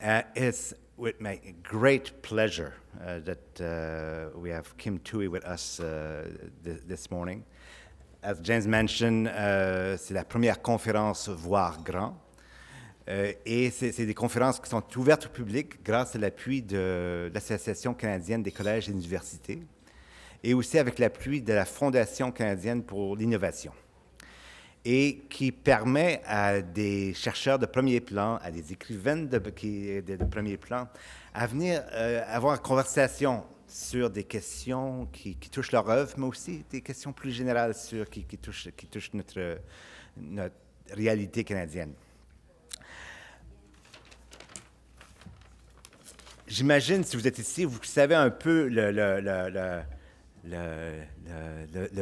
It's with my great pleasure that we have Kim Thuy with us this morning. As James mentioned, c'est la première conférence Voir Grand. Et c'est des conférences qui sont ouvertes au public grâce à l'appui de l'Association canadienne des collèges et universités et aussi avec l'appui de la Fondation canadienne pour l'innovation et qui permet à des chercheurs de premier plan, à des écrivaines de premier plan, à venir avoir une conversation sur des questions qui touchent leur œuvre, mais aussi des questions plus générales qui touchent notre réalité canadienne. J'imagine, si vous êtes ici, vous savez un peu le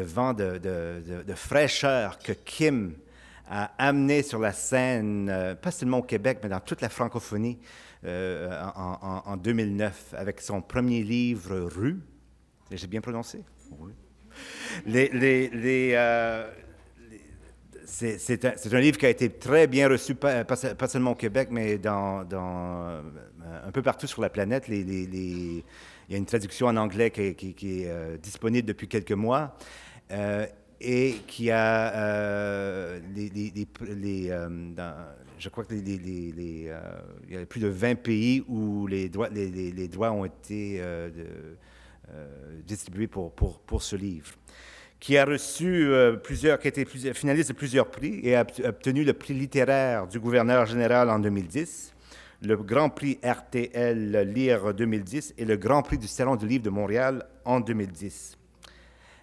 vent de fraîcheur que Kim a amené sur la scène, pas seulement au Québec, mais dans toute la francophonie en 2009, avec son premier livre, Rue. J'ai bien prononcé? Oui. C'est un livre qui a été très bien reçu, pas seulement au Québec, mais un peu partout sur la planète. Il y a une traduction en anglais qui est disponible depuis quelques mois et qui a, je crois qu'il y a plus de 20 pays où les droits ont été distribués pour ce livre, qui a reçu qui a été finaliste de plusieurs prix et a obtenu le prix littéraire du gouverneur général en 2010, le Grand Prix RTL Lire 2010 et le Grand Prix du Salon du livre de Montréal en 2010.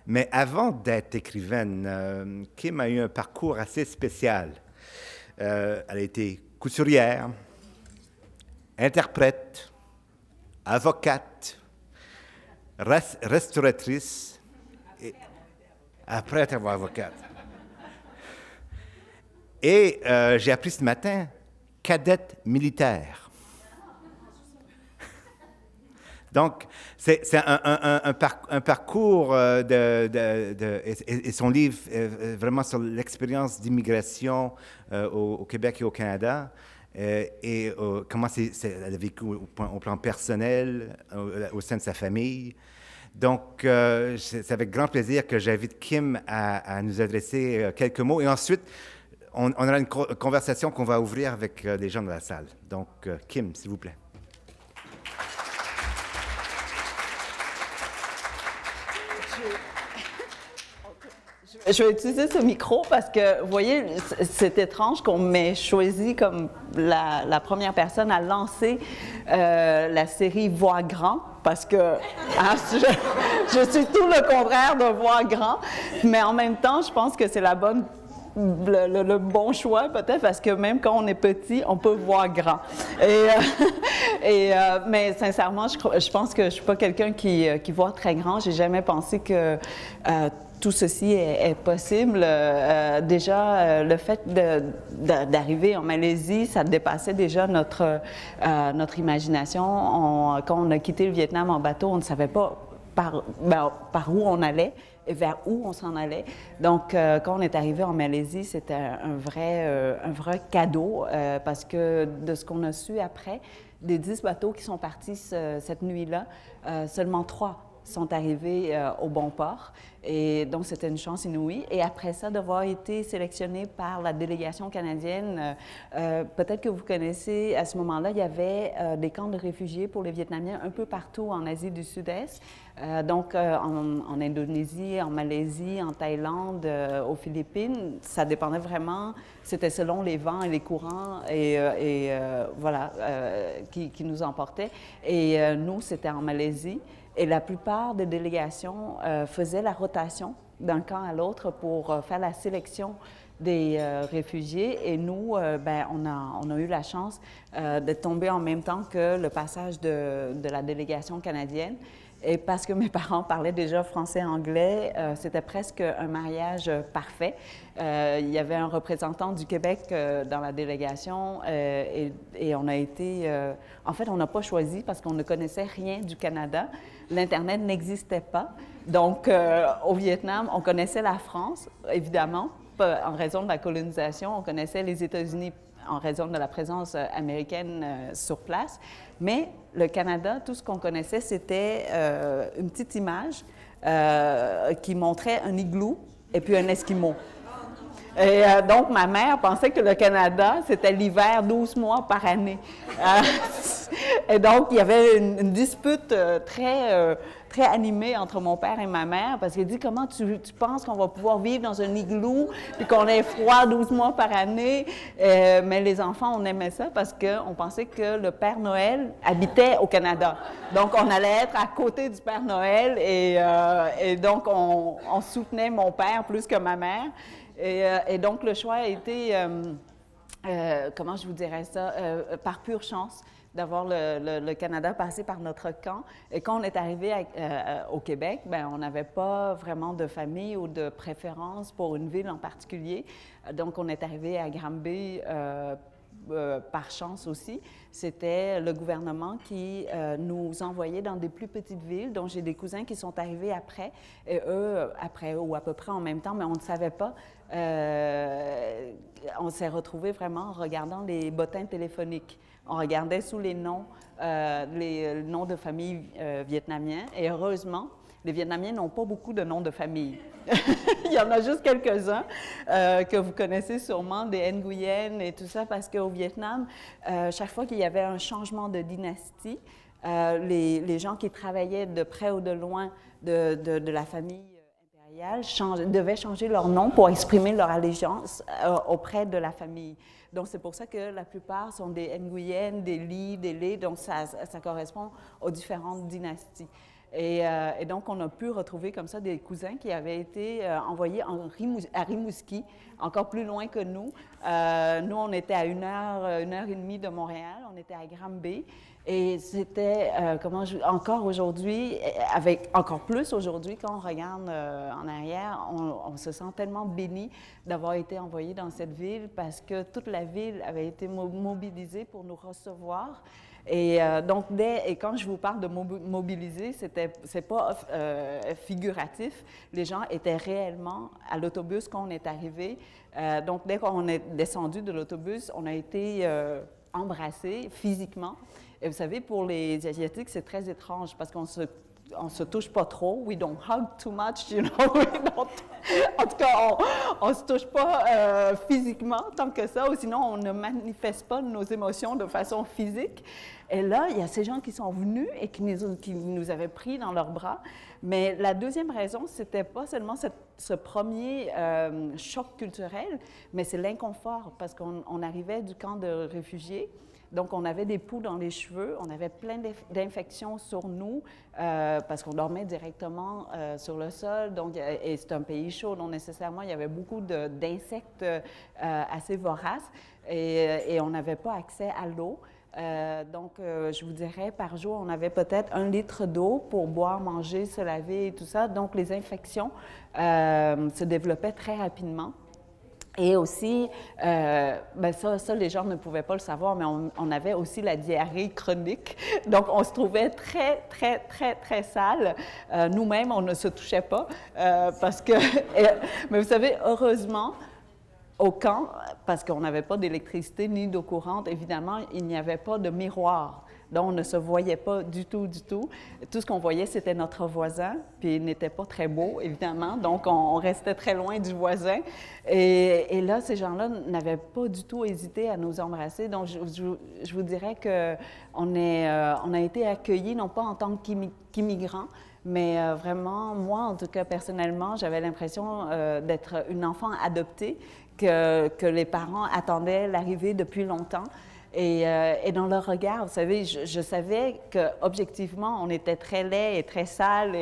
Mais avant d'être écrivaine, Kim a eu un parcours assez spécial. Elle a été couturière, interprète, avocate, restauratrice, et après être avocate. Et j'ai appris ce matin, cadette militaire. Donc, c'est un parcours et son livre est vraiment sur l'expérience d'immigration au Québec et au Canada et comment elle a vécu au plan personnel, au sein de sa famille. Donc, c'est avec grand plaisir que j'invite Kim à nous adresser quelques mots. Et ensuite, on aura une conversation qu'on va ouvrir avec les gens de la salle. Donc, Kim, s'il vous plaît. Je vais utiliser ce micro parce que, vous voyez, c'est étrange qu'on m'ait choisi comme la première personne à lancer la série Voir Grand, parce que hein, je suis tout le contraire de Voir Grand, mais en même temps, je pense que c'est le bon choix peut-être, parce que même quand on est petit, on peut voir grand. Mais sincèrement, je pense que je ne suis pas quelqu'un qui voit très grand. J'ai jamais pensé que tout ceci est possible. Déjà, le fait d'arriver en Malaisie, ça dépassait déjà notre imagination. Quand on a quitté le Vietnam en bateau, on ne savait pas par où on allait et vers où on s'en allait. Donc, quand on est arrivé en Malaisie, c'était un vrai cadeau parce que de ce qu'on a su après, des 10 bateaux qui sont partis cette nuit-là, seulement 3 sont arrivés au bon port. Et donc, c'était une chance inouïe. Et après ça, d'avoir été sélectionné par la délégation canadienne, peut-être que vous connaissez, à ce moment-là, il y avait des camps de réfugiés pour les Vietnamiens un peu partout en Asie du Sud-Est. Donc, en Indonésie, en Malaisie, en Thaïlande, aux Philippines, ça dépendait vraiment, c'était selon les vents et les courants voilà, qui nous emportaient. Et nous, c'était en Malaisie. Et la plupart des délégations faisaient la rotation d'un camp à l'autre pour faire la sélection des réfugiés. Et nous, on a eu la chance de tomber en même temps que le passage de la délégation canadienne. Et parce que mes parents parlaient déjà français et anglais, c'était presque un mariage parfait. Il y avait un représentant du Québec dans la délégation et on a été... en fait, on n'a pas choisi parce qu'on ne connaissait rien du Canada. L'Internet n'existait pas. Donc, au Vietnam, on connaissait la France, évidemment, en raison de la colonisation, on connaissait les États-Unis en raison de la présence américaine sur place. Mais le Canada, tout ce qu'on connaissait, c'était une petite image qui montrait un igloo et puis un Esquimau. Et donc, ma mère pensait que le Canada, c'était l'hiver 12 mois par année. Et donc, il y avait une dispute très animée entre mon père et ma mère, parce qu'il dit, comment tu penses qu'on va pouvoir vivre dans un igloo, puis qu'on ait froid 12 mois par année? Mais les enfants, on aimait ça parce qu'on pensait que le Père Noël habitait au Canada. Donc, on allait être à côté du Père Noël, et donc, on soutenait mon père plus que ma mère. Et donc, le choix a été, comment je vous dirais ça, par pure chance d'avoir le Canada passer par notre camp. Et quand on est arrivé au Québec, bien, on n'avait pas vraiment de famille ou de préférence pour une ville en particulier. Donc, on est arrivé à Granby par chance aussi. C'était le gouvernement qui nous envoyait dans des plus petites villes, dont j'ai des cousins qui sont arrivés après, et eux, après ou à peu près en même temps, mais on ne savait pas. On s'est retrouvés vraiment en regardant les bottins téléphoniques. On regardait sous les noms de famille vietnamiens, et heureusement, les Vietnamiens n'ont pas beaucoup de noms de famille. Il y en a juste quelques-uns que vous connaissez sûrement, des Nguyen et tout ça, parce qu'au Vietnam, chaque fois qu'il y avait un changement de dynastie, les gens qui travaillaient de près ou de loin de la famille impériale devaient changer leur nom pour exprimer leur allégeance auprès de la famille. Donc, c'est pour ça que la plupart sont des Nguyen, des Ly, des Lé, donc ça correspond aux différentes dynasties. Et donc, on a pu retrouver comme ça des cousins qui avaient été envoyés à Rimouski, encore plus loin que nous. Nous, on était à une heure et demie de Montréal, on était à Granby. Et c'était, encore aujourd'hui, avec encore plus aujourd'hui, quand on regarde en arrière, on se sent tellement béni d'avoir été envoyé dans cette ville parce que toute la ville avait été mobilisée pour nous recevoir. Et donc, quand je vous parle de mobiliser, c'est pas figuratif. Les gens étaient réellement à l'autobus quand on est arrivé. Donc, dès qu'on est descendu de l'autobus, on a été embrassés physiquement. Et vous savez, pour les Asiatiques, c'est très étrange parce qu'on se touche pas trop. We don't hug too much, you know. En tout cas, on se touche pas physiquement tant que ça, ou sinon on ne manifeste pas nos émotions de façon physique. Et là, il y a ces gens qui sont venus et qui nous avaient pris dans leurs bras. Mais la deuxième raison, c'était pas seulement ce premier choc culturel, mais c'est l'inconfort parce qu'on arrivait du camp de réfugiés. Donc, on avait des poux dans les cheveux, on avait plein d'infections sur nous parce qu'on dormait directement sur le sol. Donc, et c'est un pays chaud, donc nécessairement, il y avait beaucoup d'insectes assez voraces et on n'avait pas accès à l'eau. Donc, je vous dirais, par jour, on avait peut-être 1 litre d'eau pour boire, manger, se laver et tout ça. Donc, les infections se développaient très rapidement. Et aussi, ben ça, les gens ne pouvaient pas le savoir, mais on avait aussi la diarrhée chronique. Donc, on se trouvait très, très, très, très sale. Nous-mêmes, on ne se touchait pas parce que... mais vous savez, heureusement, au camp, parce qu'on n'avait pas d'électricité ni d'eau courante, évidemment, il n'y avait pas de miroir. Donc, on ne se voyait pas du tout, du tout. Tout ce qu'on voyait, c'était notre voisin, puis il n'était pas très beau, évidemment. Donc, on restait très loin du voisin. Et là, ces gens-là n'avaient pas du tout hésité à nous embrasser. Donc, je vous dirais qu'on a été accueillis, non pas en tant qu'immigrants, mais vraiment, moi, en tout cas, personnellement, j'avais l'impression d'être une enfant adoptée, que les parents attendaient l'arrivée depuis longtemps. Et dans leur regard, vous savez, je savais qu'objectivement, on était très laid et très sale,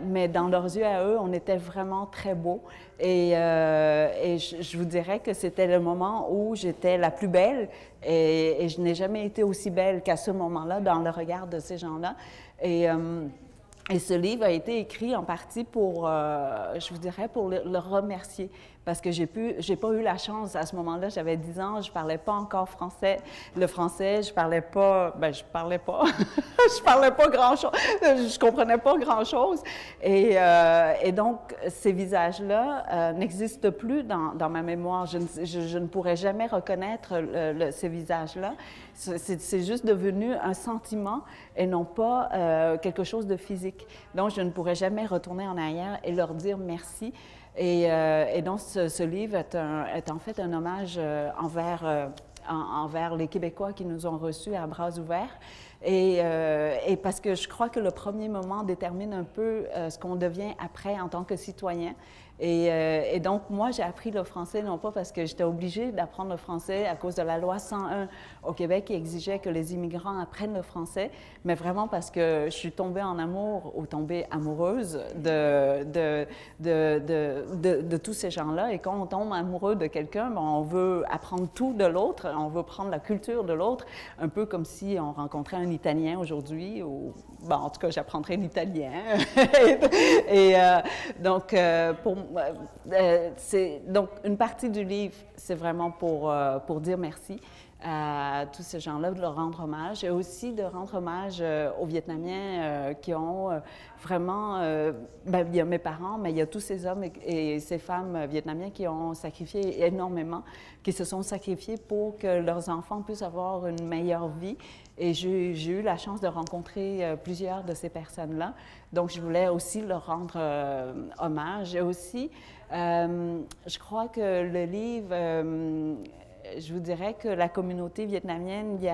mais dans leurs yeux à eux, on était vraiment très beaux. Et je vous dirais que c'était le moment où j'étais la plus belle et je n'ai jamais été aussi belle qu'à ce moment-là dans le regard de ces gens-là. Et ce livre a été écrit en partie pour, je vous dirais, pour le remercier. parce que j'ai pas eu la chance à ce moment-là, j'avais 10 ans, je parlais pas encore français. Le français, je parlais pas, je parlais pas, je parlais pas grand-chose, je comprenais pas grand-chose. Et donc, ces visages-là n'existent plus dans ma mémoire. Je ne pourrais jamais reconnaître ces visages-là. C'est juste devenu un sentiment et non pas quelque chose de physique. Donc, je ne pourrais jamais retourner en arrière et leur dire merci. Et donc, ce livre est en fait un hommage envers les Québécois qui nous ont reçus à bras ouverts. Et parce que je crois que le premier moment détermine un peu ce qu'on devient après en tant que citoyen. Et donc, moi, j'ai appris le français, non pas parce que j'étais obligée d'apprendre le français à cause de la loi 101 au Québec qui exigeait que les immigrants apprennent le français, mais vraiment parce que je suis tombée en amour ou tombée amoureuse de tous ces gens-là. Et quand on tombe amoureux de quelqu'un, on veut apprendre tout de l'autre, on veut prendre la culture de l'autre, un peu comme si on rencontrait un Italien aujourd'hui, ou en tout cas, j'apprendrais l'italien. Et donc, donc, une partie du livre, c'est vraiment pour dire merci à tous ces gens-là, de leur rendre hommage, et aussi de rendre hommage aux Vietnamiens qui ont vraiment, il y a mes parents, mais il y a tous ces hommes et ces femmes vietnamiens qui ont sacrifié énormément, qui se sont sacrifiés pour que leurs enfants puissent avoir une meilleure vie. Et j'ai eu la chance de rencontrer plusieurs de ces personnes-là. Donc, je voulais aussi leur rendre hommage. Et aussi, je crois que le livre, je vous dirais que la communauté vietnamienne, il y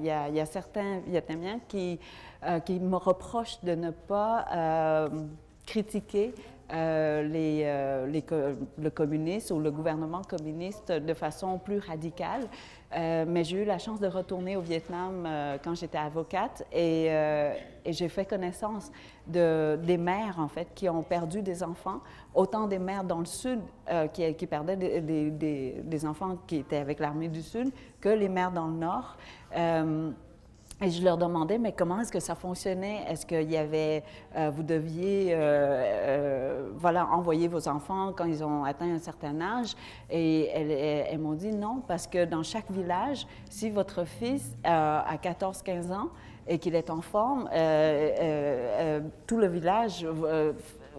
a certains Vietnamiens qui me reprochent de ne pas critiquer le communisme ou le gouvernement communiste de façon plus radicale. Mais j'ai eu la chance de retourner au Vietnam quand j'étais avocate et j'ai fait connaissance des mères, en fait, qui ont perdu des enfants, autant des mères dans le Sud qui perdaient des enfants qui étaient avec l'armée du Sud que les mères dans le Nord. Et je leur demandais, mais comment est-ce que ça fonctionnait? Est-ce qu'il y avait, vous deviez, envoyer vos enfants quand ils ont atteint un certain âge? Et elles m'ont dit non, parce que dans chaque village, si votre fils a 14-15 ans et qu'il est en forme, tout le village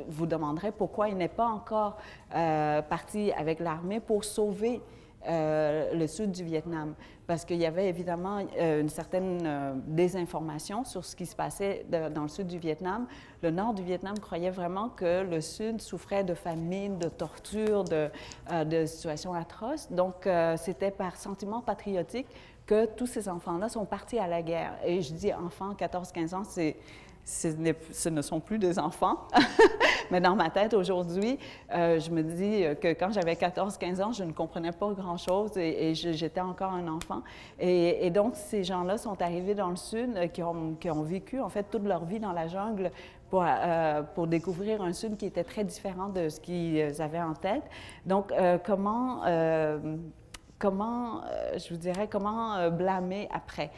vous demanderait pourquoi il n'est pas encore parti avec l'armée pour sauver le sud du Vietnam, parce qu'il y avait évidemment une certaine désinformation sur ce qui se passait dans le sud du Vietnam. Le nord du Vietnam croyait vraiment que le sud souffrait de famine, de torture, de situations atroces. Donc, c'était par sentiment patriotique que tous ces enfants-là sont partis à la guerre. Et je dis enfants, 14-15 ans, ce ne sont plus des enfants, mais dans ma tête aujourd'hui, je me dis que quand j'avais 14-15 ans, je ne comprenais pas grand-chose et j'étais encore un enfant. Et donc, ces gens-là sont arrivés dans le Sud, qui ont vécu en fait toute leur vie dans la jungle pour découvrir un Sud qui était très différent de ce qu'ils avaient en tête. Donc, je vous dirais, comment blâmer après?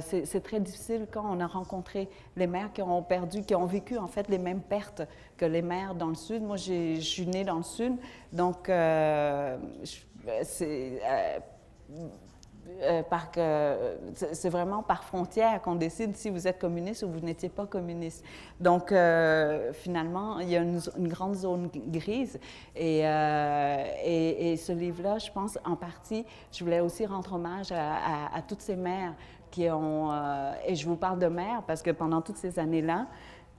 C'est très difficile quand on a rencontré les mères qui ont perdu, qui ont vécu en fait les mêmes pertes que les mères dans le Sud. Moi, je suis née dans le Sud, donc c'est vraiment par frontière qu'on décide si vous êtes communiste ou vous n'étiez pas communiste. Donc, finalement, il y a une grande zone grise. Et ce livre-là, je pense, en partie, je voulais aussi rendre hommage à toutes ces mères qui ont... et je vous parle de mères parce que pendant toutes ces années-là,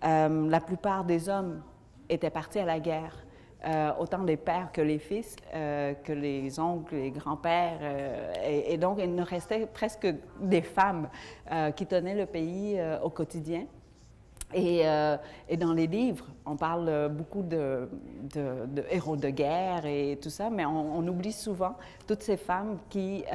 la plupart des hommes étaient partis à la guerre. Autant les pères que les fils, que les oncles, les grands-pères. Et donc, il ne restait presque des femmes qui tenaient le pays au quotidien. Et dans les livres, on parle beaucoup de héros de guerre et tout ça, mais on oublie souvent toutes ces femmes qui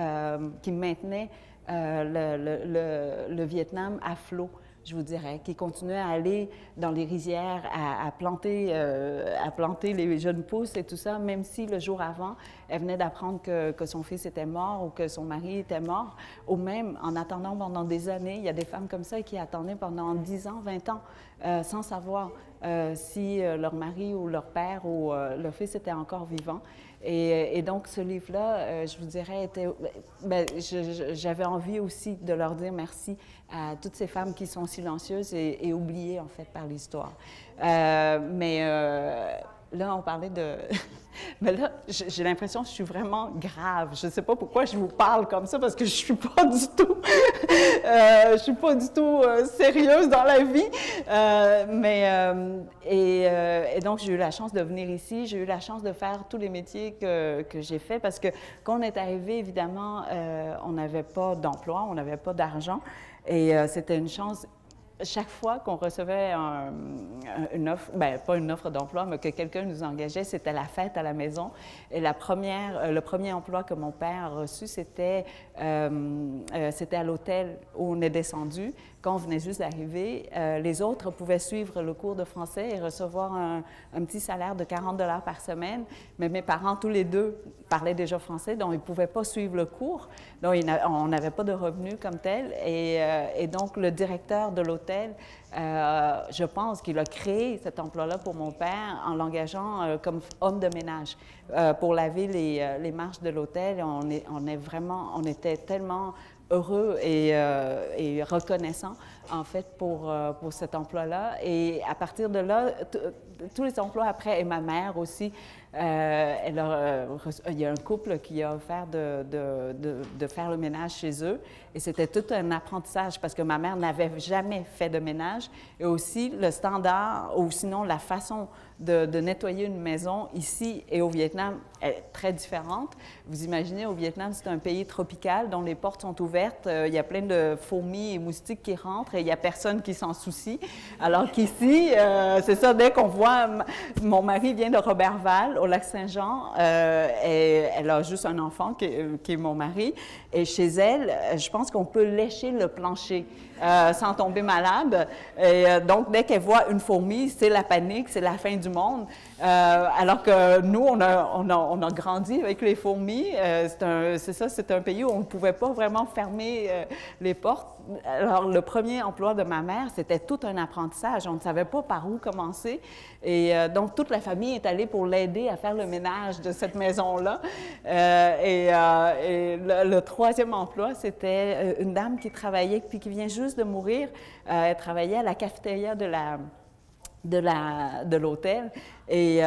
maintenaient le Vietnam à flot, je vous dirais, qui continuait à aller dans les rizières, à planter les jeunes pousses et tout ça, même si le jour avant, elle venait d'apprendre que son fils était mort ou que son mari était mort, ou même en attendant pendant des années. Il y a des femmes comme ça qui attendaient pendant 10 ans, 20 ans, sans savoir si leur mari ou leur père ou leur fils était encore vivant. Et donc, ce livre-là, je vous dirais, j'avais envie aussi de leur dire merci à toutes ces femmes qui sont silencieuses et oubliées, en fait, par l'histoire. Là, on parlait de... Mais là, j'ai l'impression que je suis vraiment grave. Je ne sais pas pourquoi je vous parle comme ça, parce que je ne suis pas du tout... je suis pas du tout sérieuse dans la vie. Et donc, j'ai eu la chance de venir ici. J'ai eu la chance de faire tous les métiers que j'ai faits, parce que quand on est arrivé, évidemment, on n'avait pas d'emploi, on n'avait pas d'argent. Et c'était une chance... Chaque fois qu'on recevait une offre, bien, pas une offre d'emploi, mais que quelqu'un nous engageait, c'était la fête à la maison. Et le premier emploi que mon père a reçu, c'était à l'hôtel où on est descendu. Quand on venait juste d'arriver, les autres pouvaient suivre le cours de français et recevoir un petit salaire de 40 $ par semaine. Mais mes parents, tous les deux, parlaient déjà français, donc ils ne pouvaient pas suivre le cours. Donc, on n'avait pas de revenus comme tel. Et donc, le directeur de l'hôtel, je pense qu'il a créé cet emploi-là pour mon père en l'engageant comme homme de ménage pour laver les marches de l'hôtel. On était tellement heureux et reconnaissant, en fait, pour cet emploi-là. Et à partir de là, tous les emplois après, et ma mère aussi, il y a un couple qui a offert de faire le ménage chez eux. Et c'était tout un apprentissage parce que ma mère n'avait jamais fait de ménage. Et aussi, le standard, ou sinon la façon de nettoyer une maison ici et au Vietnam est très différente. Vous imaginez, au Vietnam, c'est un pays tropical dont les portes sont ouvertes. Il y a plein de fourmis et moustiques qui rentrent et il n'y a personne qui s'en soucie. Alors qu'ici, c'est ça, dès qu'on voit... Mon mari vient de Roberval, au Lac-Saint-Jean, et elle a juste un enfant qui est mon mari. Et chez elle, je pense qu'on peut lécher le plancher sans tomber malade. Et donc, dès qu'elle voit une fourmi, c'est la panique, c'est la fin du monde. Alors que nous, on a grandi avec les fourmis. C'est un pays où on ne pouvait pas vraiment fermer les portes. Alors, le premier emploi de ma mère, c'était tout un apprentissage. On ne savait pas par où commencer. Et donc, toute la famille est allée pour l'aider à faire le ménage de cette maison-là. Le troisième emploi, c'était une dame qui travaillait, puis qui vient juste de mourir. Elle travaillait à la cafétéria de l'hôtel. Et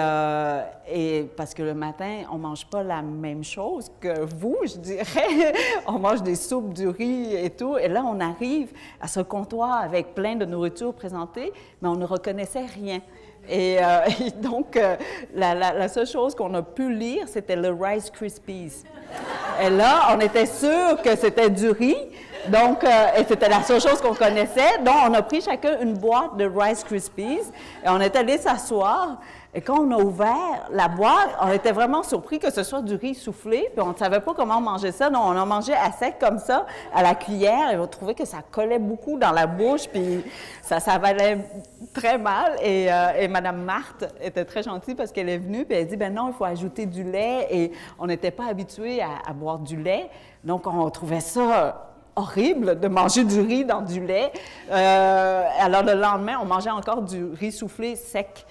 parce que le matin, on ne mange pas la même chose que vous, je dirais. On mange des soupes, du riz et tout. Et là, on arrive à ce comptoir avec plein de nourriture présentée, mais on ne reconnaissait rien. Et donc, la seule chose qu'on a pu lire, c'était le Rice Krispies. Et là, on était sûr que c'était du riz. Donc, et c'était la seule chose qu'on connaissait. Donc, on a pris chacun une boîte de Rice Krispies et on est allé s'asseoir. Et quand on a ouvert la boîte, on était vraiment surpris que ce soit du riz soufflé, puis on ne savait pas comment manger ça. Donc, on a mangé à sec comme ça, à la cuillère, et on trouvait que ça collait beaucoup dans la bouche, puis ça valait très mal. Et Mme Marthe était très gentille parce qu'elle est venue, puis elle dit, ben non, il faut ajouter du lait, et on n'était pas habitués à boire du lait. Donc, on trouvait ça horrible de manger du riz dans du lait. Alors, le lendemain, on mangeait encore du riz soufflé sec.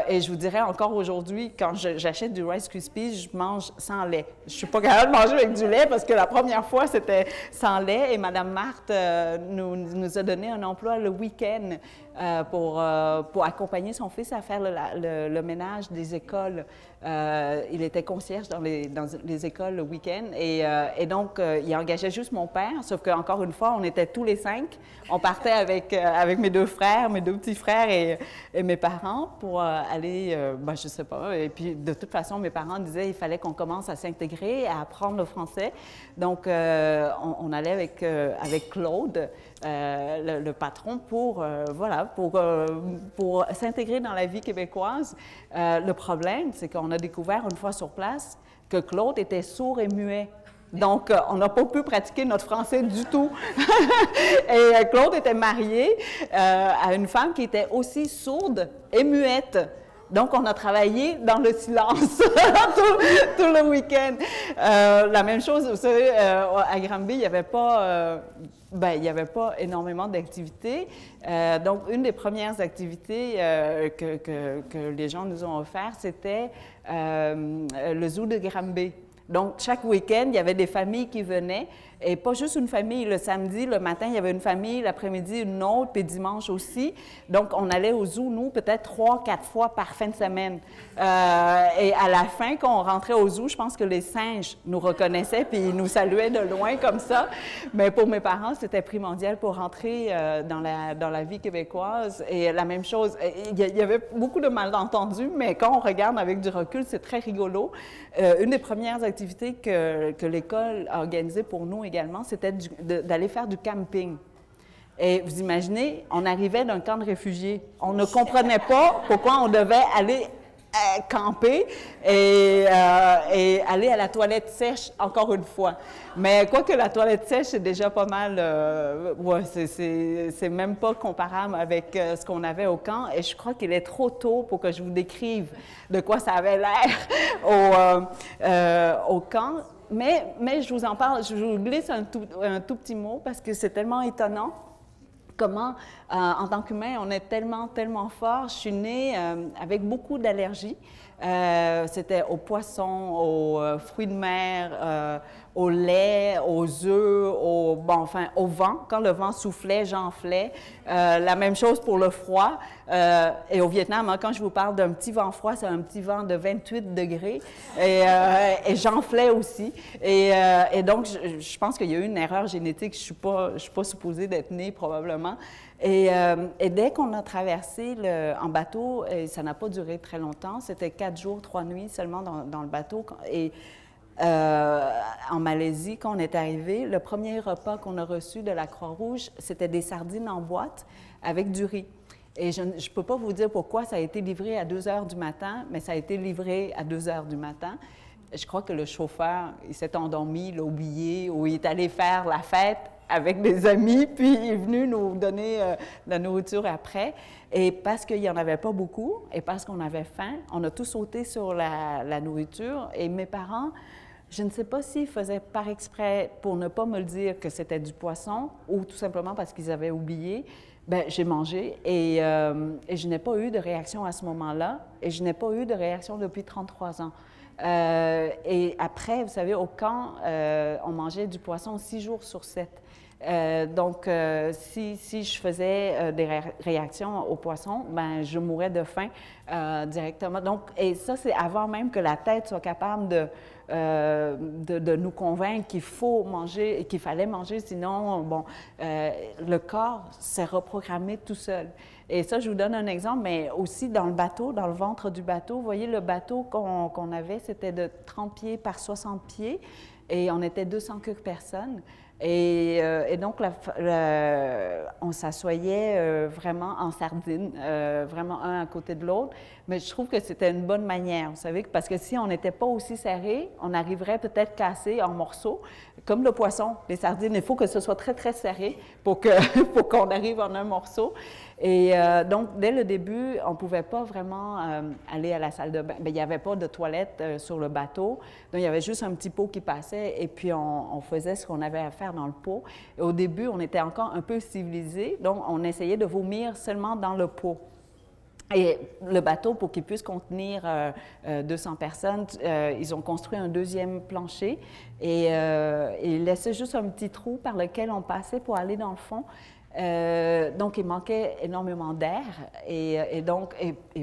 Et je vous dirais encore aujourd'hui, quand j'achète du Rice Krispies, je mange sans lait. Je ne suis pas capable de manger avec du lait parce que la première fois, c'était sans lait. Et Mme Marthe nous a donné un emploi le week-end pour accompagner son fils à faire le ménage des écoles. Il était concierge dans les écoles le week-end. Et donc, il engageait juste mon père, sauf qu'encore une fois, on était tous les 5. On partait avec mes 2 frères, mes 2 petits frères et mes parents pour aller, ben, je ne sais pas. Et puis, de toute façon, mes parents disaient qu'il fallait qu'on commence à s'intégrer, à apprendre le français. Donc, on allait avec Claude, le patron, pour s'intégrer dans la vie québécoise. Le problème, c'est qu'on a découvert une fois sur place que Claude était sourd et muet. Donc, on n'a pas pu pratiquer notre français du tout. Et Claude était marié à une femme qui était aussi sourde et muette. Donc, on a travaillé dans le silence tout le week-end. La même chose, vous savez, à Granby, il n'y avait pas... il n'y avait pas énormément d'activités. Donc, une des premières activités que les gens nous ont offertes, c'était le zoo de Granby. Donc, chaque week-end, il y avait des familles qui venaient, et pas juste une famille. Le samedi, le matin, il y avait une famille, l'après-midi, une autre, puis dimanche aussi. Donc, on allait au zoo, nous, peut-être 3, 4 fois par fin de semaine. Et à la fin, quand on rentrait au zoo, je pense que les singes nous reconnaissaient, puis ils nous saluaient de loin comme ça. Mais pour mes parents, c'était primordial pour rentrer dans la vie québécoise. Et la même chose, il y avait beaucoup de malentendus, mais quand on regarde avec du recul, c'est très rigolo. Une des premières activités que l'école a organisées pour nous également, c'était d'aller faire du camping. Et vous imaginez, on arrivait d'un camp de réfugiés. On ne comprenait pas pourquoi on devait aller camper et aller à la toilette sèche encore une fois. Mais quoique la toilette sèche, c'est déjà pas mal, c'est même pas comparable avec ce qu'on avait au camp. Et je crois qu'il est trop tôt pour que je vous décrive de quoi ça avait l'air au camp. Mais je vous en parle, je vous glisse un tout petit mot parce que c'est tellement étonnant. Comment, en tant qu'humain, on est tellement, tellement fort. Je suis née avec beaucoup d'allergies. C'était aux poissons, aux fruits de mer, au lait, aux œufs, au vent. Quand le vent soufflait, j'enflais. La même chose pour le froid. Et au Vietnam, hein, quand je vous parle d'un petit vent froid, c'est un petit vent de 28 degrés. Et j'enflais aussi. Et donc, je pense qu'il y a eu une erreur génétique. Je ne suis pas supposée d'être née, probablement. Et dès qu'on a traversé en bateau, et ça n'a pas duré très longtemps, c'était 4 jours, 3 nuits seulement dans le bateau. Et en Malaisie, quand on est arrivé, le premier repas qu'on a reçu de la Croix-Rouge, c'était des sardines en boîte avec du riz. Et je ne peux pas vous dire pourquoi ça a été livré à 2 heures du matin, mais ça a été livré à 2 heures du matin. Je crois que le chauffeur, il s'est endormi, il l'a oublié, ou il est allé faire la fête avec des amis, puis il est venu nous donner la nourriture après. Et parce qu'il n'y en avait pas beaucoup, et parce qu'on avait faim, on a tout sauté sur la nourriture. Et mes parents, je ne sais pas s'ils faisaient par exprès pour ne pas me le dire que c'était du poisson, ou tout simplement parce qu'ils avaient oublié. Bien, j'ai mangé et je n'ai pas eu de réaction à ce moment-là, et je n'ai pas eu de réaction depuis 33 ans. Et après, vous savez, au camp, on mangeait du poisson 6 jours sur 7. Donc, si je faisais des réactions au poisson, ben je mourrais de faim directement. Donc, et ça, c'est avant même que la tête soit capable de nous convaincre qu'il faut manger et qu'il fallait manger, sinon, bon, le corps s'est reprogrammé tout seul. Et ça, je vous donne un exemple, mais aussi dans le bateau, dans le ventre du bateau, vous voyez, le bateau qu'on avait, c'était de 30 pieds par 60 pieds, et on était 200 quelques personnes. Et donc, on s'assoyait vraiment en sardine, vraiment un à côté de l'autre. Mais je trouve que c'était une bonne manière, vous savez, parce que si on n'était pas aussi serré, on arriverait peut-être cassé en morceaux, comme le poisson. Les sardines, il faut que ce soit très, très serré pour qu'on arrive en un morceau. Et donc, dès le début, on ne pouvait pas vraiment aller à la salle de bain. Bien, il n'y avait pas de toilette sur le bateau. Donc, il y avait juste un petit pot qui passait et puis on faisait ce qu'on avait à faire dans le pot. Et au début, on était encore un peu civilisés, donc on essayait de vomir seulement dans le pot. Et le bateau, pour qu'il puisse contenir 200 personnes, ils ont construit un deuxième plancher et ils laissaient juste un petit trou par lequel on passait pour aller dans le fond. Donc, il manquait énormément d'air et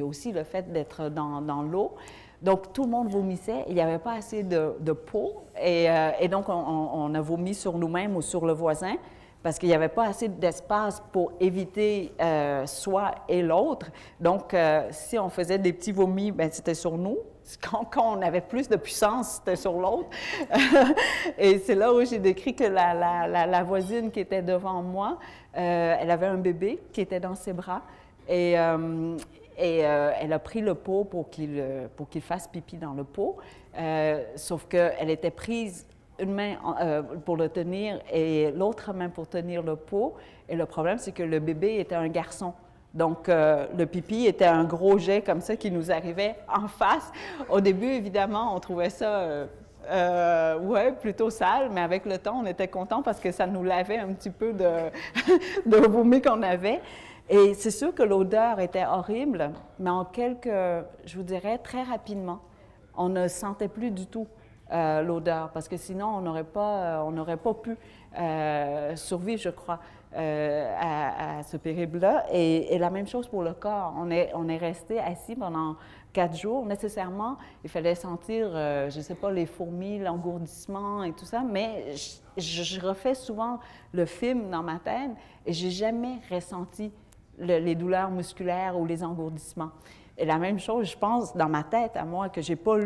aussi le fait d'être dans l'eau. Donc, tout le monde vomissait. Il n'y avait pas assez de peau. Et donc, on a vomi sur nous-mêmes ou sur le voisin parce qu'il n'y avait pas assez d'espace pour éviter soi et l'autre. Donc, si on faisait des petits vomis, bien, c'était sur nous. Quand on avait plus de puissance, c'était sur l'autre. Et c'est là où j'ai décrit que la voisine qui était devant moi, elle avait un bébé qui était dans ses bras. Et elle a pris le pot pour qu'il fasse pipi dans le pot, sauf qu'elle était prise une main pour le tenir et l'autre main pour tenir le pot. Et le problème, c'est que le bébé était un garçon. Donc, le pipi était un gros jet comme ça qui nous arrivait en face. Au début, évidemment, on trouvait ça ouais, plutôt sale, mais avec le temps, on était content parce que ça nous lavait un petit peu de vomi qu'on avait. Et c'est sûr que l'odeur était horrible, mais en je vous dirais, très rapidement, on ne sentait plus du tout l'odeur, parce que sinon, on n'aurait pas pu survivre, je crois, à ce périple-là. Et la même chose pour le corps. On est resté assis pendant 4 jours. Nécessairement, il fallait sentir, je ne sais pas, les fourmis, l'engourdissement et tout ça, mais je refais souvent le film dans ma tête et j'ai jamais ressenti les douleurs musculaires ou les engourdissements. Et la même chose, je pense, dans ma tête, à moi, que j'ai pas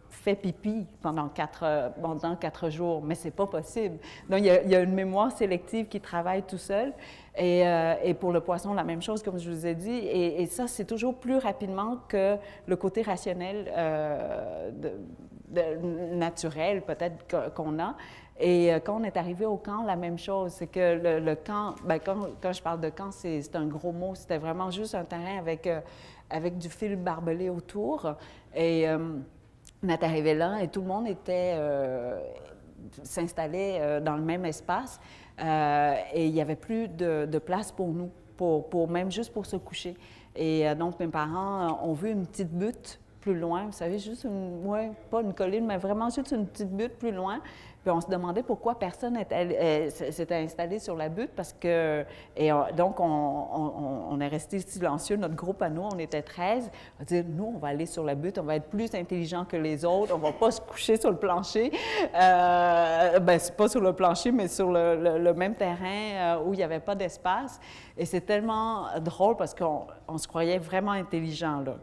fait pipi pendant 4 jours, mais c'est pas possible. Donc, il y a une mémoire sélective qui travaille tout seul. Et pour le poisson, la même chose, comme je vous ai dit. Et ça, c'est toujours plus rapidement que le côté rationnel naturel, peut-être, qu'on a. Et quand on est arrivé au camp, la même chose. C'est que le camp, bien, quand je parle de camp, c'est un gros mot. C'était vraiment juste un terrain avec du fil barbelé autour. Et on est arrivé là et tout le monde s'installait dans le même espace. Et il n'y avait plus de place pour nous, même juste pour se coucher. Et donc, mes parents ont vu une petite butte plus loin, vous savez, juste ouais, pas une colline, mais vraiment juste une petite butte plus loin. Puis on se demandait pourquoi personne s'était installé sur la butte, parce que... donc, on est resté silencieux, notre groupe à nous, on était 13. On a dit, nous, on va aller sur la butte, on va être plus intelligents que les autres, on va pas se coucher sur le plancher. Ben, c'est pas sur le plancher, mais sur le même terrain où il n'y avait pas d'espace. Et c'est tellement drôle parce qu'on se croyait vraiment intelligents, là.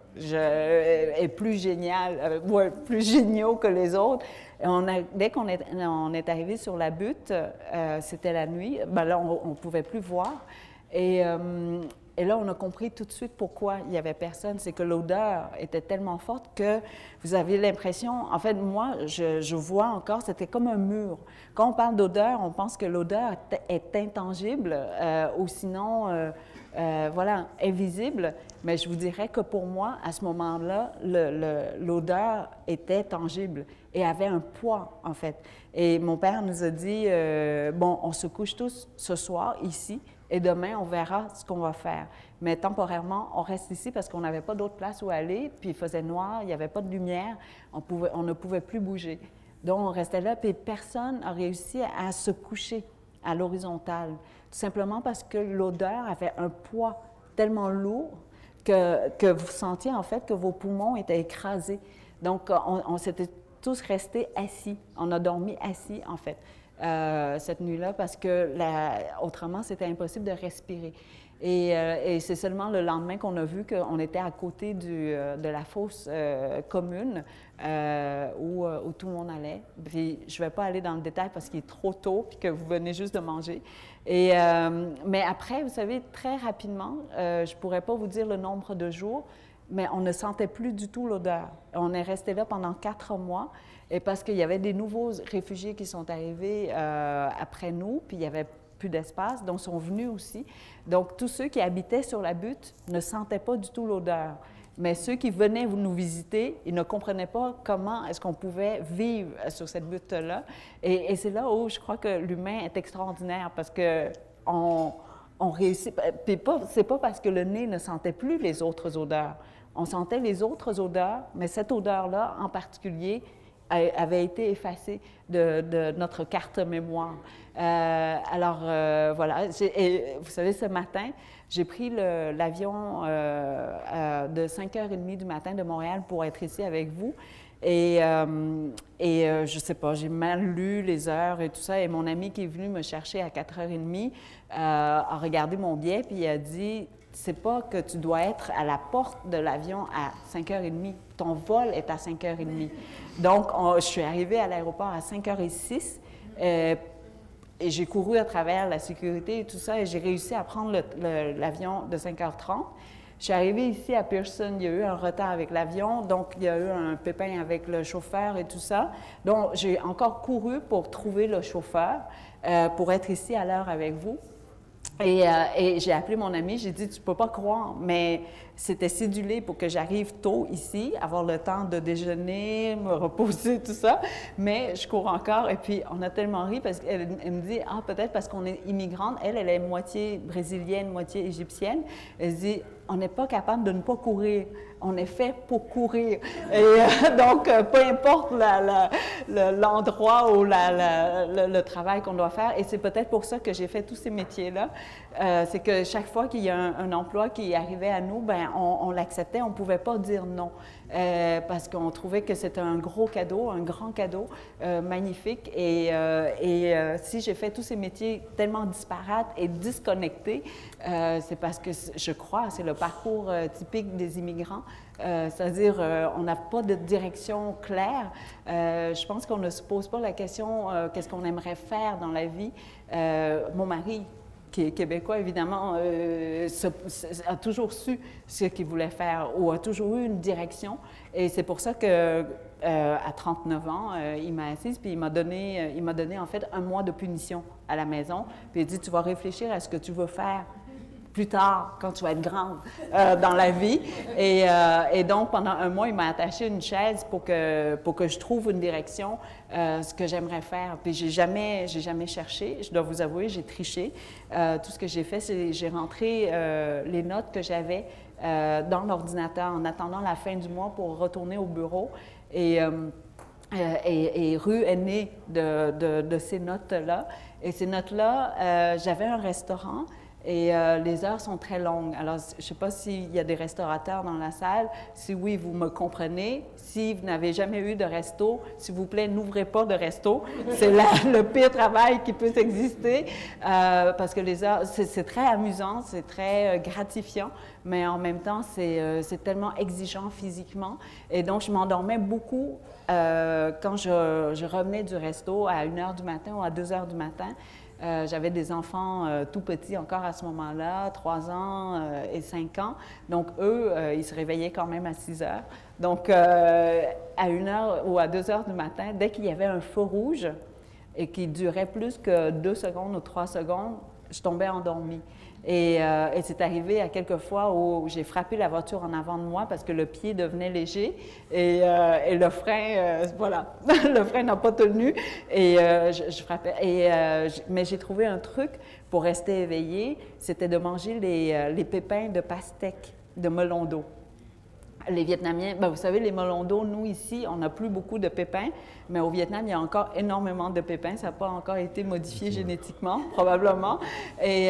Et plus génial, ouais, plus géniaux que les autres. Et dès qu'on est arrivé sur la butte, c'était la nuit, ben là, on ne pouvait plus voir. Et là, on a compris tout de suite pourquoi il n'y avait personne. C'est que l'odeur était tellement forte que vous aviez l'impression... En fait, moi, je vois encore, c'était comme un mur. Quand on parle d'odeur, on pense que l'odeur est intangible ou sinon, voilà, invisible. Mais je vous dirais que pour moi, à ce moment-là, l'odeur était tangible et avait un poids, en fait. Et mon père nous a dit, bon, on se couche tous ce soir ici, et demain, on verra ce qu'on va faire. Mais temporairement, on reste ici parce qu'on n'avait pas d'autre place où aller, puis il faisait noir, il n'y avait pas de lumière, on ne pouvait plus bouger. Donc, on restait là, puis personne n'a réussi à se coucher à l'horizontale, tout simplement parce que l'odeur avait un poids tellement lourd que vous sentiez, en fait, que vos poumons étaient écrasés. Donc, on s'était tous restés assis. On a dormi assis, en fait. Cette nuit-là, parce que autrement, c'était impossible de respirer. Et c'est seulement le lendemain qu'on a vu qu'on était à côté de la fosse commune où tout le monde allait. Puis je ne vais pas aller dans le détail parce qu'il est trop tôt puis que vous venez juste de manger. Mais après, vous savez, très rapidement, je ne pourrais pas vous dire le nombre de jours, mais on ne sentait plus du tout l'odeur. On est resté là pendant 4 mois. Et parce qu'il y avait des nouveaux réfugiés qui sont arrivés après nous, puis il n'y avait plus d'espace, donc ils sont venus aussi. Donc, tous ceux qui habitaient sur la butte ne sentaient pas du tout l'odeur. Mais ceux qui venaient nous visiter, ils ne comprenaient pas comment est-ce qu'on pouvait vivre sur cette butte-là. Et c'est là où je crois que l'humain est extraordinaire, parce qu'on réussit... Puis c'est pas parce que le nez ne sentait plus les autres odeurs. On sentait les autres odeurs, mais cette odeur-là, en particulier, avait été effacée de notre carte mémoire. Alors, voilà. Et vous savez, ce matin, j'ai pris l'avion de 5h30 du matin de Montréal pour être ici avec vous. Et je ne sais pas, j'ai mal lu les heures et tout ça. Et mon ami qui est venu me chercher à 4h30 a regardé mon billet, puis il a dit... C'est pas que tu dois être à la porte de l'avion à 5h30. Ton vol est à 5h30. Donc, je suis arrivée à l'aéroport à 5h06 et j'ai couru à travers la sécurité et tout ça et j'ai réussi à prendre l'avion de 5h30. Je suis arrivée ici à Pearson, il y a eu un retard avec l'avion, donc il y a eu un pépin avec le chauffeur et tout ça. Donc, j'ai encore couru pour trouver le chauffeur pour être ici à l'heure avec vous. Et j'ai appelé mon ami, j'ai dit, tu peux pas croire, mais c'était cédulé pour que j'arrive tôt ici, avoir le temps de déjeuner, me reposer, tout ça. Mais je cours encore et puis on a tellement ri parce qu'elle me dit, ah, peut-être parce qu'on est immigrante. Elle est moitié brésilienne, moitié égyptienne. Elle dit, on n'est pas capable de ne pas courir. On est fait pour courir. Et donc, peu importe l'endroit ou le travail qu'on doit faire. Et c'est peut-être pour ça que j'ai fait tous ces métiers-là. C'est que chaque fois qu'il y a un emploi qui arrivait à nous, ben on l'acceptait, on ne pouvait pas dire non. Parce qu'on trouvait que c'était un gros cadeau, un grand cadeau, magnifique. Et si j'ai fait tous ces métiers tellement disparates et disconnectés, c'est parce que je crois, c'est le parcours typique des immigrants. C'est-à-dire, on n'a pas de direction claire. Je pense qu'on ne se pose pas la question qu'est-ce qu'on aimerait faire dans la vie. Mon mari, qui est québécois, évidemment, a toujours su ce qu'il voulait faire ou a toujours eu une direction. Et c'est pour ça que à 39 ans, il m'a assise puis il m'a donné en fait 1 mois de punition à la maison. Puis il dit, tu vas réfléchir à ce que tu veux faire plus tard, quand tu vas être grande dans la vie. Et donc, pendant 1 mois, il m'a attaché une chaise pour que je trouve une direction, ce que j'aimerais faire. Puis j'ai jamais cherché, je dois vous avouer, j'ai triché. Tout ce que j'ai fait, c'est j'ai rentré les notes que j'avais dans l'ordinateur en attendant la fin du mois pour retourner au bureau. Et Rue est née de ces notes-là. Et ces notes-là, j'avais un restaurant. Et les heures sont très longues. Alors, je ne sais pas s'il y a des restaurateurs dans la salle. Si oui, vous me comprenez. Si vous n'avez jamais eu de resto, s'il vous plaît, n'ouvrez pas de resto. C'est le pire travail qui peut exister parce que les heures, c'est très amusant, c'est très gratifiant, mais en même temps, c'est tellement exigeant physiquement. Et donc, je m'endormais beaucoup quand je revenais du resto à 1h du matin ou à 2h du matin. J'avais des enfants tout petits encore à ce moment-là, 3 ans et 5 ans. Donc, eux, ils se réveillaient quand même à 6 heures. Donc, à 1h ou à 2h du matin, dès qu'il y avait un feu rouge et qui durait plus que 2 secondes ou 3 secondes, je tombais endormie. Et c'est arrivé à quelques fois où j'ai frappé la voiture en avant de moi parce que le pied devenait léger et le frein, voilà, le frein n'a pas tenu et je frappais. Mais j'ai trouvé un truc pour rester éveillée, c'était de manger les pépins de pastèque de melon d'eau. Les Vietnamiens, bien, vous savez, les melons d'eau, nous, ici, on n'a plus beaucoup de pépins, mais au Vietnam, il y a encore énormément de pépins. Ça n'a pas encore été modifié génétiquement, probablement. Et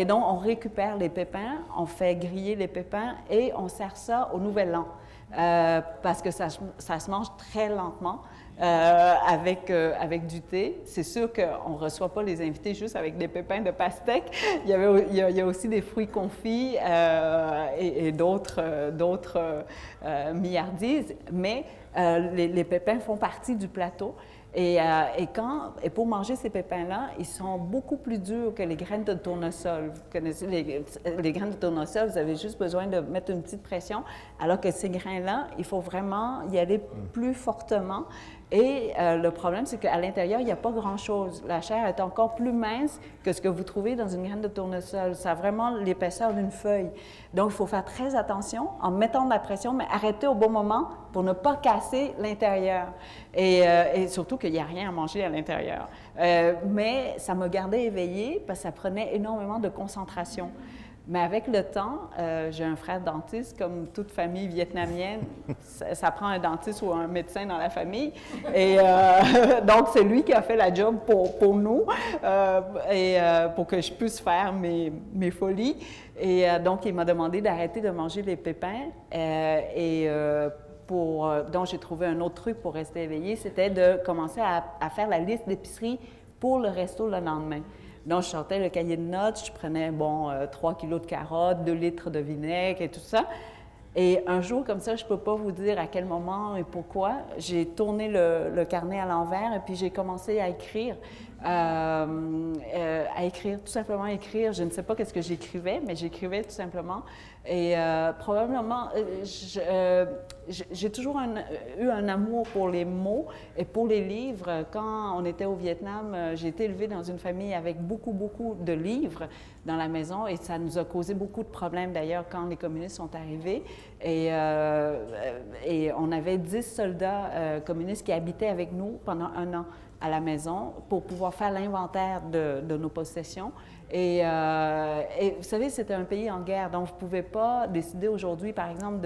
donc, on récupère les pépins, on fait griller les pépins et on sert ça au Nouvel An, parce que ça se mange très lentement. Avec du thé. C'est sûr qu'on ne reçoit pas les invités juste avec des pépins de pastèque. Il y a aussi des fruits confits et d'autres milliardises, mais les pépins font partie du plateau. Et pour manger ces pépins-là, ils sont beaucoup plus durs que les graines de tournesol. Vous connaissez les graines de tournesol, vous avez juste besoin de mettre une petite pression, alors que ces grains-là, il faut vraiment y aller plus fortement. Et le problème, c'est qu'à l'intérieur, il n'y a pas grand-chose. La chair est encore plus mince que ce que vous trouvez dans une graine de tournesol. Ça a vraiment l'épaisseur d'une feuille. Donc, il faut faire très attention en mettant de la pression, mais arrêter au bon moment pour ne pas casser l'intérieur. Et surtout qu'il n'y a rien à manger à l'intérieur. Mais ça me gardait éveillée parce que ça prenait énormément de concentration. Mais avec le temps, j'ai un frère dentiste, comme toute famille vietnamienne, ça prend un dentiste ou un médecin dans la famille. Et donc, c'est lui qui a fait la job pour nous et pour que je puisse faire mes folies. Et donc, il m'a demandé d'arrêter de manger les pépins. Donc, j'ai trouvé un autre truc pour rester éveillée, c'était de commencer à faire la liste d'épicerie pour le resto le lendemain. Donc, je sortais le cahier de notes, je prenais, 3 kilos de carottes, 2 litres de vinaigre et tout ça. Et un jour, comme ça, je ne peux pas vous dire à quel moment et pourquoi, j'ai tourné le carnet à l'envers et puis j'ai commencé à écrire. Tout simplement écrire. Je ne sais pas qu'est-ce que j'écrivais, mais j'écrivais tout simplement Et probablement, j'ai toujours eu un amour pour les mots et pour les livres. Quand on était au Vietnam, j'ai été élevée dans une famille avec beaucoup de livres dans la maison et ça nous a causé beaucoup de problèmes d'ailleurs quand les communistes sont arrivés. Et on avait 10 soldats communistes qui habitaient avec nous pendant 1 an à la maison pour pouvoir faire l'inventaire de nos possessions. Et vous savez, c'était un pays en guerre, donc vous ne pouvez pas décider aujourd'hui, par exemple,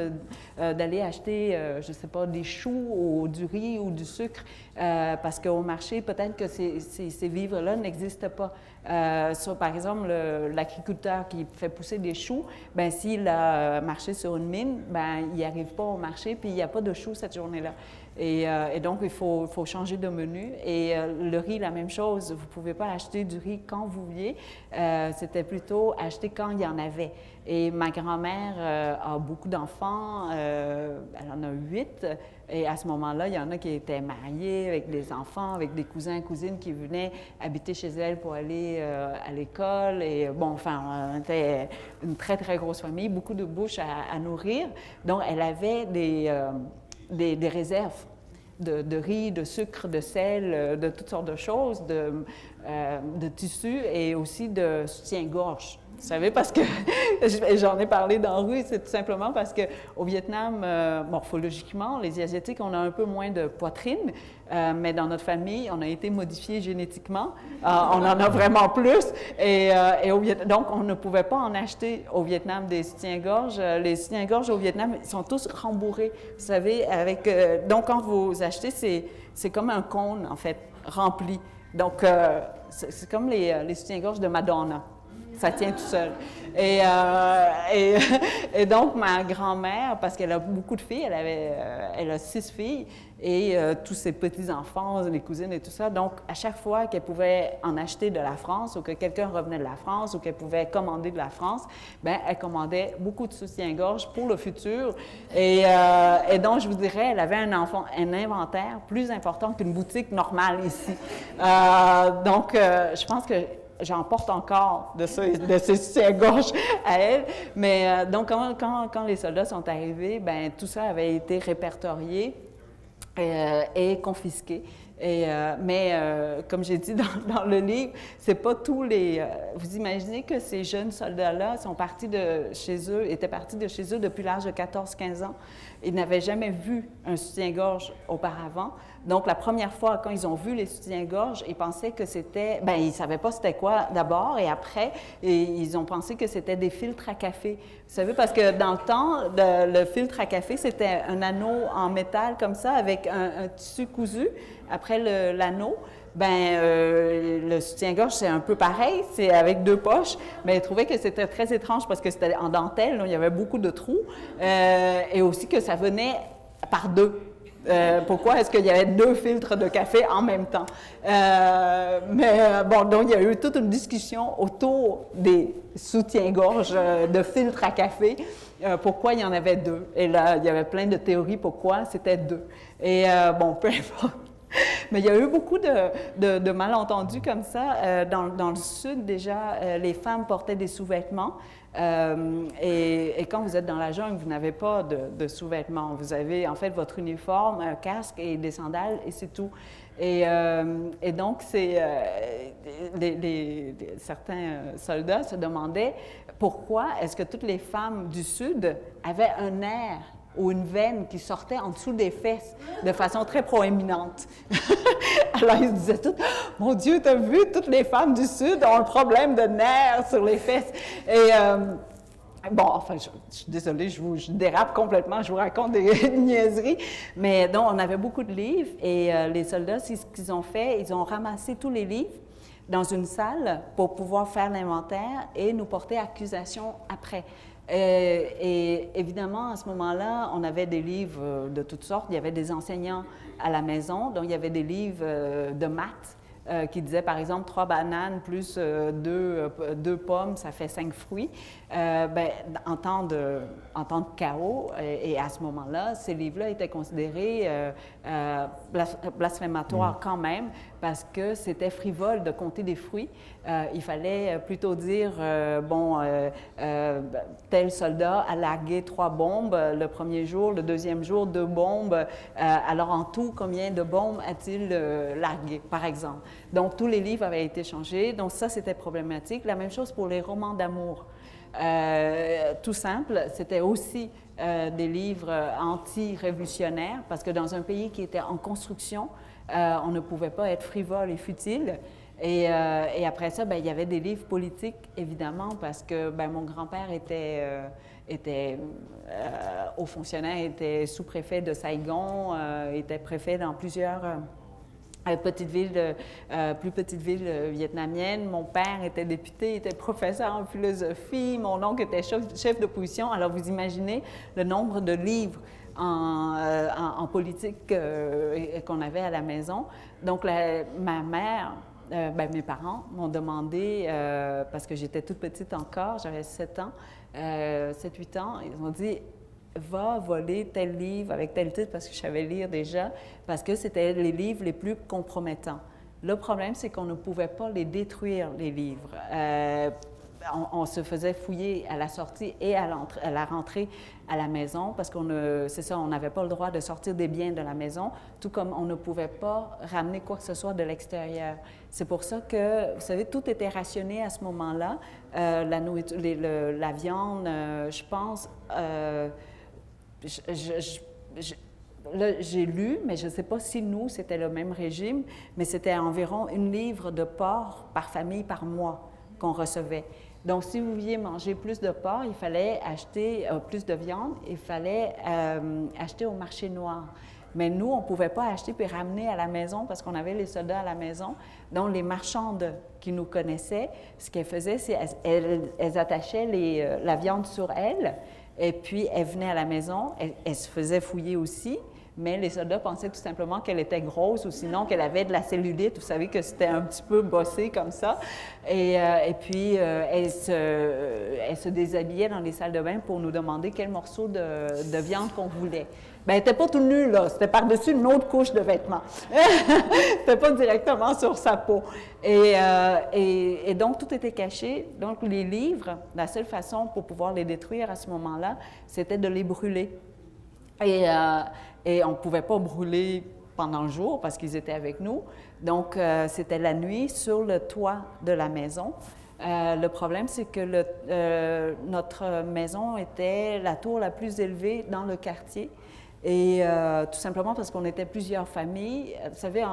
d'aller acheter, je ne sais pas, des choux ou du riz ou du sucre, parce qu'au marché, peut-être que ces vivres-là n'existent pas. Par exemple, l'agriculteur qui fait pousser des choux, ben s'il a marché sur une mine, ben il n'y arrive pas au marché, puis il n'y a pas de choux cette journée-là. Et donc, il faut changer de menu. Et le riz, la même chose. Vous ne pouvez pas acheter du riz quand vous vouliez. C'était plutôt acheter quand il y en avait. Et ma grand-mère a beaucoup d'enfants. Elle en a 8. Et à ce moment-là, il y en a qui étaient mariés avec des enfants, avec des cousins et cousines qui venaient habiter chez elle pour aller à l'école. Et bon, enfin, on était une très grosse famille, beaucoup de bouches à nourrir. Donc, elle avait des réserves de riz, de sucre, de sel, de toutes sortes de choses, de tissus et aussi de soutien-gorge. Vous savez, parce que j'en ai parlé dans la rue, c'est tout simplement parce qu'au Vietnam, morphologiquement, les Asiatiques, on a un peu moins de poitrine, mais dans notre famille, on a été modifiés génétiquement. On en a vraiment plus. Donc, on ne pouvait pas en acheter au Vietnam des soutiens-gorge. Les soutiens-gorge au Vietnam, ils sont tous rembourrés. Vous savez, donc, quand vous achetez, c'est comme un cône, en fait, rempli. Donc, c'est comme les soutiens-gorge de Madonna. Ça tient tout seul. Et donc, ma grand-mère, parce qu'elle a beaucoup de filles, elle a 6 filles, et tous ses petits-enfants, les cousines et tout ça. Donc, à chaque fois qu'elle pouvait en acheter de la France, ou que quelqu'un revenait de la France, ou qu'elle pouvait commander de la France, bien, elle commandait beaucoup de soutien-gorge pour le futur. Et donc, je vous dirais, elle avait un inventaire plus important qu'une boutique normale ici. Donc, je pense que j'en porte encore de ces soutiens-gorge à elle. Mais donc, quand les soldats sont arrivés, bien, tout ça avait été répertorié et confisqué. Mais comme j'ai dit dans le livre, c'est pas tous les... vous imaginez que ces jeunes soldats-là étaient partis de chez eux depuis l'âge de 14-15 ans. Ils n'avaient jamais vu un soutien-gorge auparavant. Donc, la première fois, quand ils ont vu les soutiens-gorge, ils pensaient que c'était... Bien, ils ne savaient pas c'était quoi d'abord, et après, ils ont pensé que c'était des filtres à café. Vous savez, parce que dans le temps, le filtre à café, c'était un anneau en métal comme ça, avec un tissu cousu. Après l'anneau, bien, le soutien-gorge, c'est un peu pareil, c'est avec 2 poches, mais je trouvais que c'était très étrange parce que c'était en dentelle, là, il y avait beaucoup de trous, et aussi que ça venait par 2. Pourquoi est-ce qu'il y avait 2 filtres de café en même temps? Bon, donc il y a eu toute une discussion autour des soutiens-gorge de filtres à café. Pourquoi il y en avait 2? Et là, il y avait plein de théories pourquoi c'était 2. Et bon, peu importe. Mais il y a eu beaucoup de malentendus comme ça. Dans le Sud, déjà, les femmes portaient des sous-vêtements. Et quand vous êtes dans la jungle, vous n'avez pas de sous-vêtements. Vous avez en fait votre uniforme, un casque et des sandales, et c'est tout. Et donc, certains soldats se demandaient pourquoi est-ce que toutes les femmes du Sud avaient un nerf ou une veine qui sortait en dessous des fesses de façon très proéminente. Alors, ils se disaient tous, « Mon Dieu, t'as vu, toutes les femmes du Sud ont un problème de nerfs sur les fesses. » Et bon, enfin, je suis désolée, je dérape complètement, je vous raconte des niaiseries. Mais donc, on avait beaucoup de livres et les soldats, ce qu'ils ont fait, ils ont ramassé tous les livres dans une salle pour pouvoir faire l'inventaire et nous porter accusation après. Et évidemment, à ce moment-là, on avait des livres de toutes sortes. Il y avait des enseignants à la maison, donc il y avait des livres de maths qui disaient, par exemple, 3 bananes plus 2 pommes, ça fait 5 fruits. Bien, en temps de chaos, et à ce moment-là, ces livres-là étaient considérés blasphématoires quand même, parce que c'était frivole de compter des fruits. Il fallait plutôt dire, tel soldat a largué 3 bombes le premier jour, le deuxième jour 2 bombes. Alors en tout, combien de bombes a-t-il largué, par exemple? Donc tous les livres avaient été changés, donc ça c'était problématique. La même chose pour les romans d'amour. Tout simple, c'était aussi des livres anti-révolutionnaires, parce que dans un pays qui était en construction, on ne pouvait pas être frivole et futile. Et après ça, il y avait des livres politiques, évidemment, parce que mon grand-père était haut fonctionnaire, était sous-préfet de Saigon, était préfet dans plusieurs plus petites villes vietnamiennes. Mon père était député, était professeur en philosophie. Mon oncle était chef d'opposition. Alors, vous imaginez le nombre de livres en politique qu'on avait à la maison. Donc, ma mère, mes parents m'ont demandé, parce que j'étais toute petite encore, j'avais 7 ans, 7-8 ans, ils ont dit: va voler tel livre avec tel titre, parce que je savais lire déjà, parce que c'était les livres les plus compromettants. Le problème, c'est qu'on ne pouvait pas les détruire, les livres. On se faisait fouiller à la sortie et à la rentrée à la maison, parce qu'on n'avait pas le droit de sortir des biens de la maison, tout comme on ne pouvait pas ramener quoi que ce soit de l'extérieur. C'est pour ça que, vous savez, tout était rationné à ce moment-là. La nourriture, la viande, je pense... j'ai lu, mais je ne sais pas si nous, c'était le même régime, mais c'était environ 1 livre de porc par famille par mois qu'on recevait. Donc, si vous vouliez manger plus de porc, il fallait acheter plus de viande, il fallait acheter au marché noir. Mais nous, on ne pouvait pas acheter puis ramener à la maison parce qu'on avait les soldats à la maison. Donc, les marchandes qui nous connaissaient, ce qu'elles faisaient, c'est elles attachaient la viande sur elles. Et puis, elle venait à la maison, elle se faisait fouiller aussi, mais les soldats pensaient tout simplement qu'elle était grosse ou sinon qu'elle avait de la cellulite. Vous savez que c'était un petit peu bossé comme ça. Et puis, elle se déshabillait dans les salles de bain pour nous demander quel morceau de viande qu'on voulait. Bien, elle n'était pas tout nue, là. C'était par-dessus une autre couche de vêtements. C'était pas directement sur sa peau. Et donc, tout était caché. Donc, les livres, la seule façon pour pouvoir les détruire à ce moment-là, c'était de les brûler. Et on ne pouvait pas brûler pendant le jour parce qu'ils étaient avec nous. Donc, c'était la nuit sur le toit de la maison. Le problème, c'est que notre maison était la tour la plus élevée dans le quartier. Et tout simplement parce qu'on était plusieurs familles. Vous savez,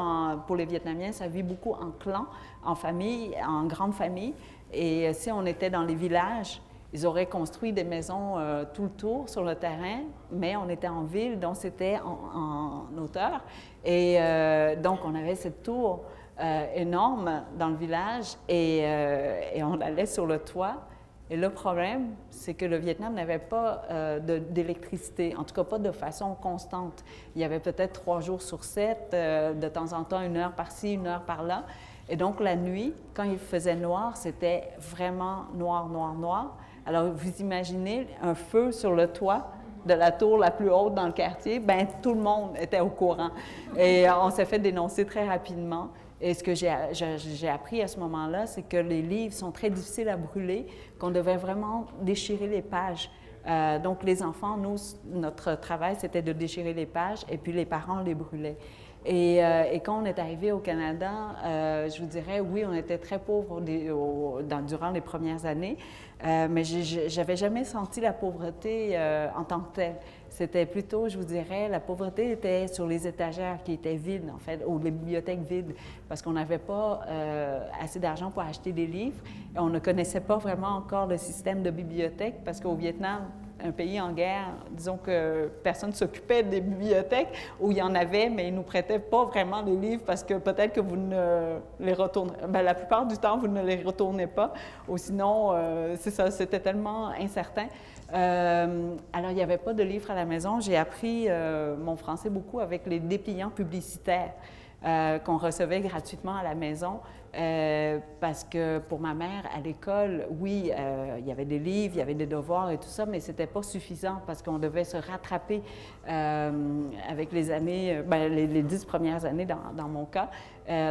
pour les Vietnamiens, ça vit beaucoup en clans, en famille, en grande famille. Et si on était dans les villages, ils auraient construit des maisons tout le tour sur le terrain, mais on était en ville, donc c'était en hauteur. Et donc, on avait cette tour énorme dans le village et on allait sur le toit. Et le problème, c'est que le Vietnam n'avait pas d'électricité, en tout cas pas de façon constante. Il y avait peut-être 3 jours sur 7, de temps en temps 1 heure par-ci, 1 heure par-là. Et donc la nuit, quand il faisait noir, c'était vraiment noir, noir, noir. Alors vous imaginez un feu sur le toit de la tour la plus haute dans le quartier, bien tout le monde était au courant. Et on s'est fait dénoncer très rapidement. Et ce que j'ai appris à ce moment-là, c'est que les livres sont très difficiles à brûler, qu'on devait vraiment déchirer les pages. Donc, les enfants, nous, notre travail, c'était de déchirer les pages, et puis les parents les brûlaient. Et quand on est arrivé au Canada, je vous dirais, oui, on était très pauvres durant les premières années, mais je n'avais jamais senti la pauvreté en tant que telle. C'était plutôt, je vous dirais, la pauvreté était sur les étagères qui étaient vides, en fait, ou les bibliothèques vides, parce qu'on n'avait pas assez d'argent pour acheter des livres. Et on ne connaissait pas vraiment encore le système de bibliothèque, parce qu'au Vietnam, un pays en guerre, disons que personne ne s'occupait des bibliothèques, où il y en avait, mais ils ne nous prêtaient pas vraiment les livres parce que peut-être que vous ne les retournez... Bien, la plupart du temps, vous ne les retournez pas, ou sinon, c'est ça, c'était tellement incertain. Alors, il n'y avait pas de livres à la maison. J'ai appris mon français beaucoup avec les dépliants publicitaires qu'on recevait gratuitement à la maison. Parce que pour ma mère, à l'école, oui, il y avait des livres, il y avait des devoirs et tout ça, mais ce n'était pas suffisant parce qu'on devait se rattraper avec les années, bien, les 10 premières années dans mon cas.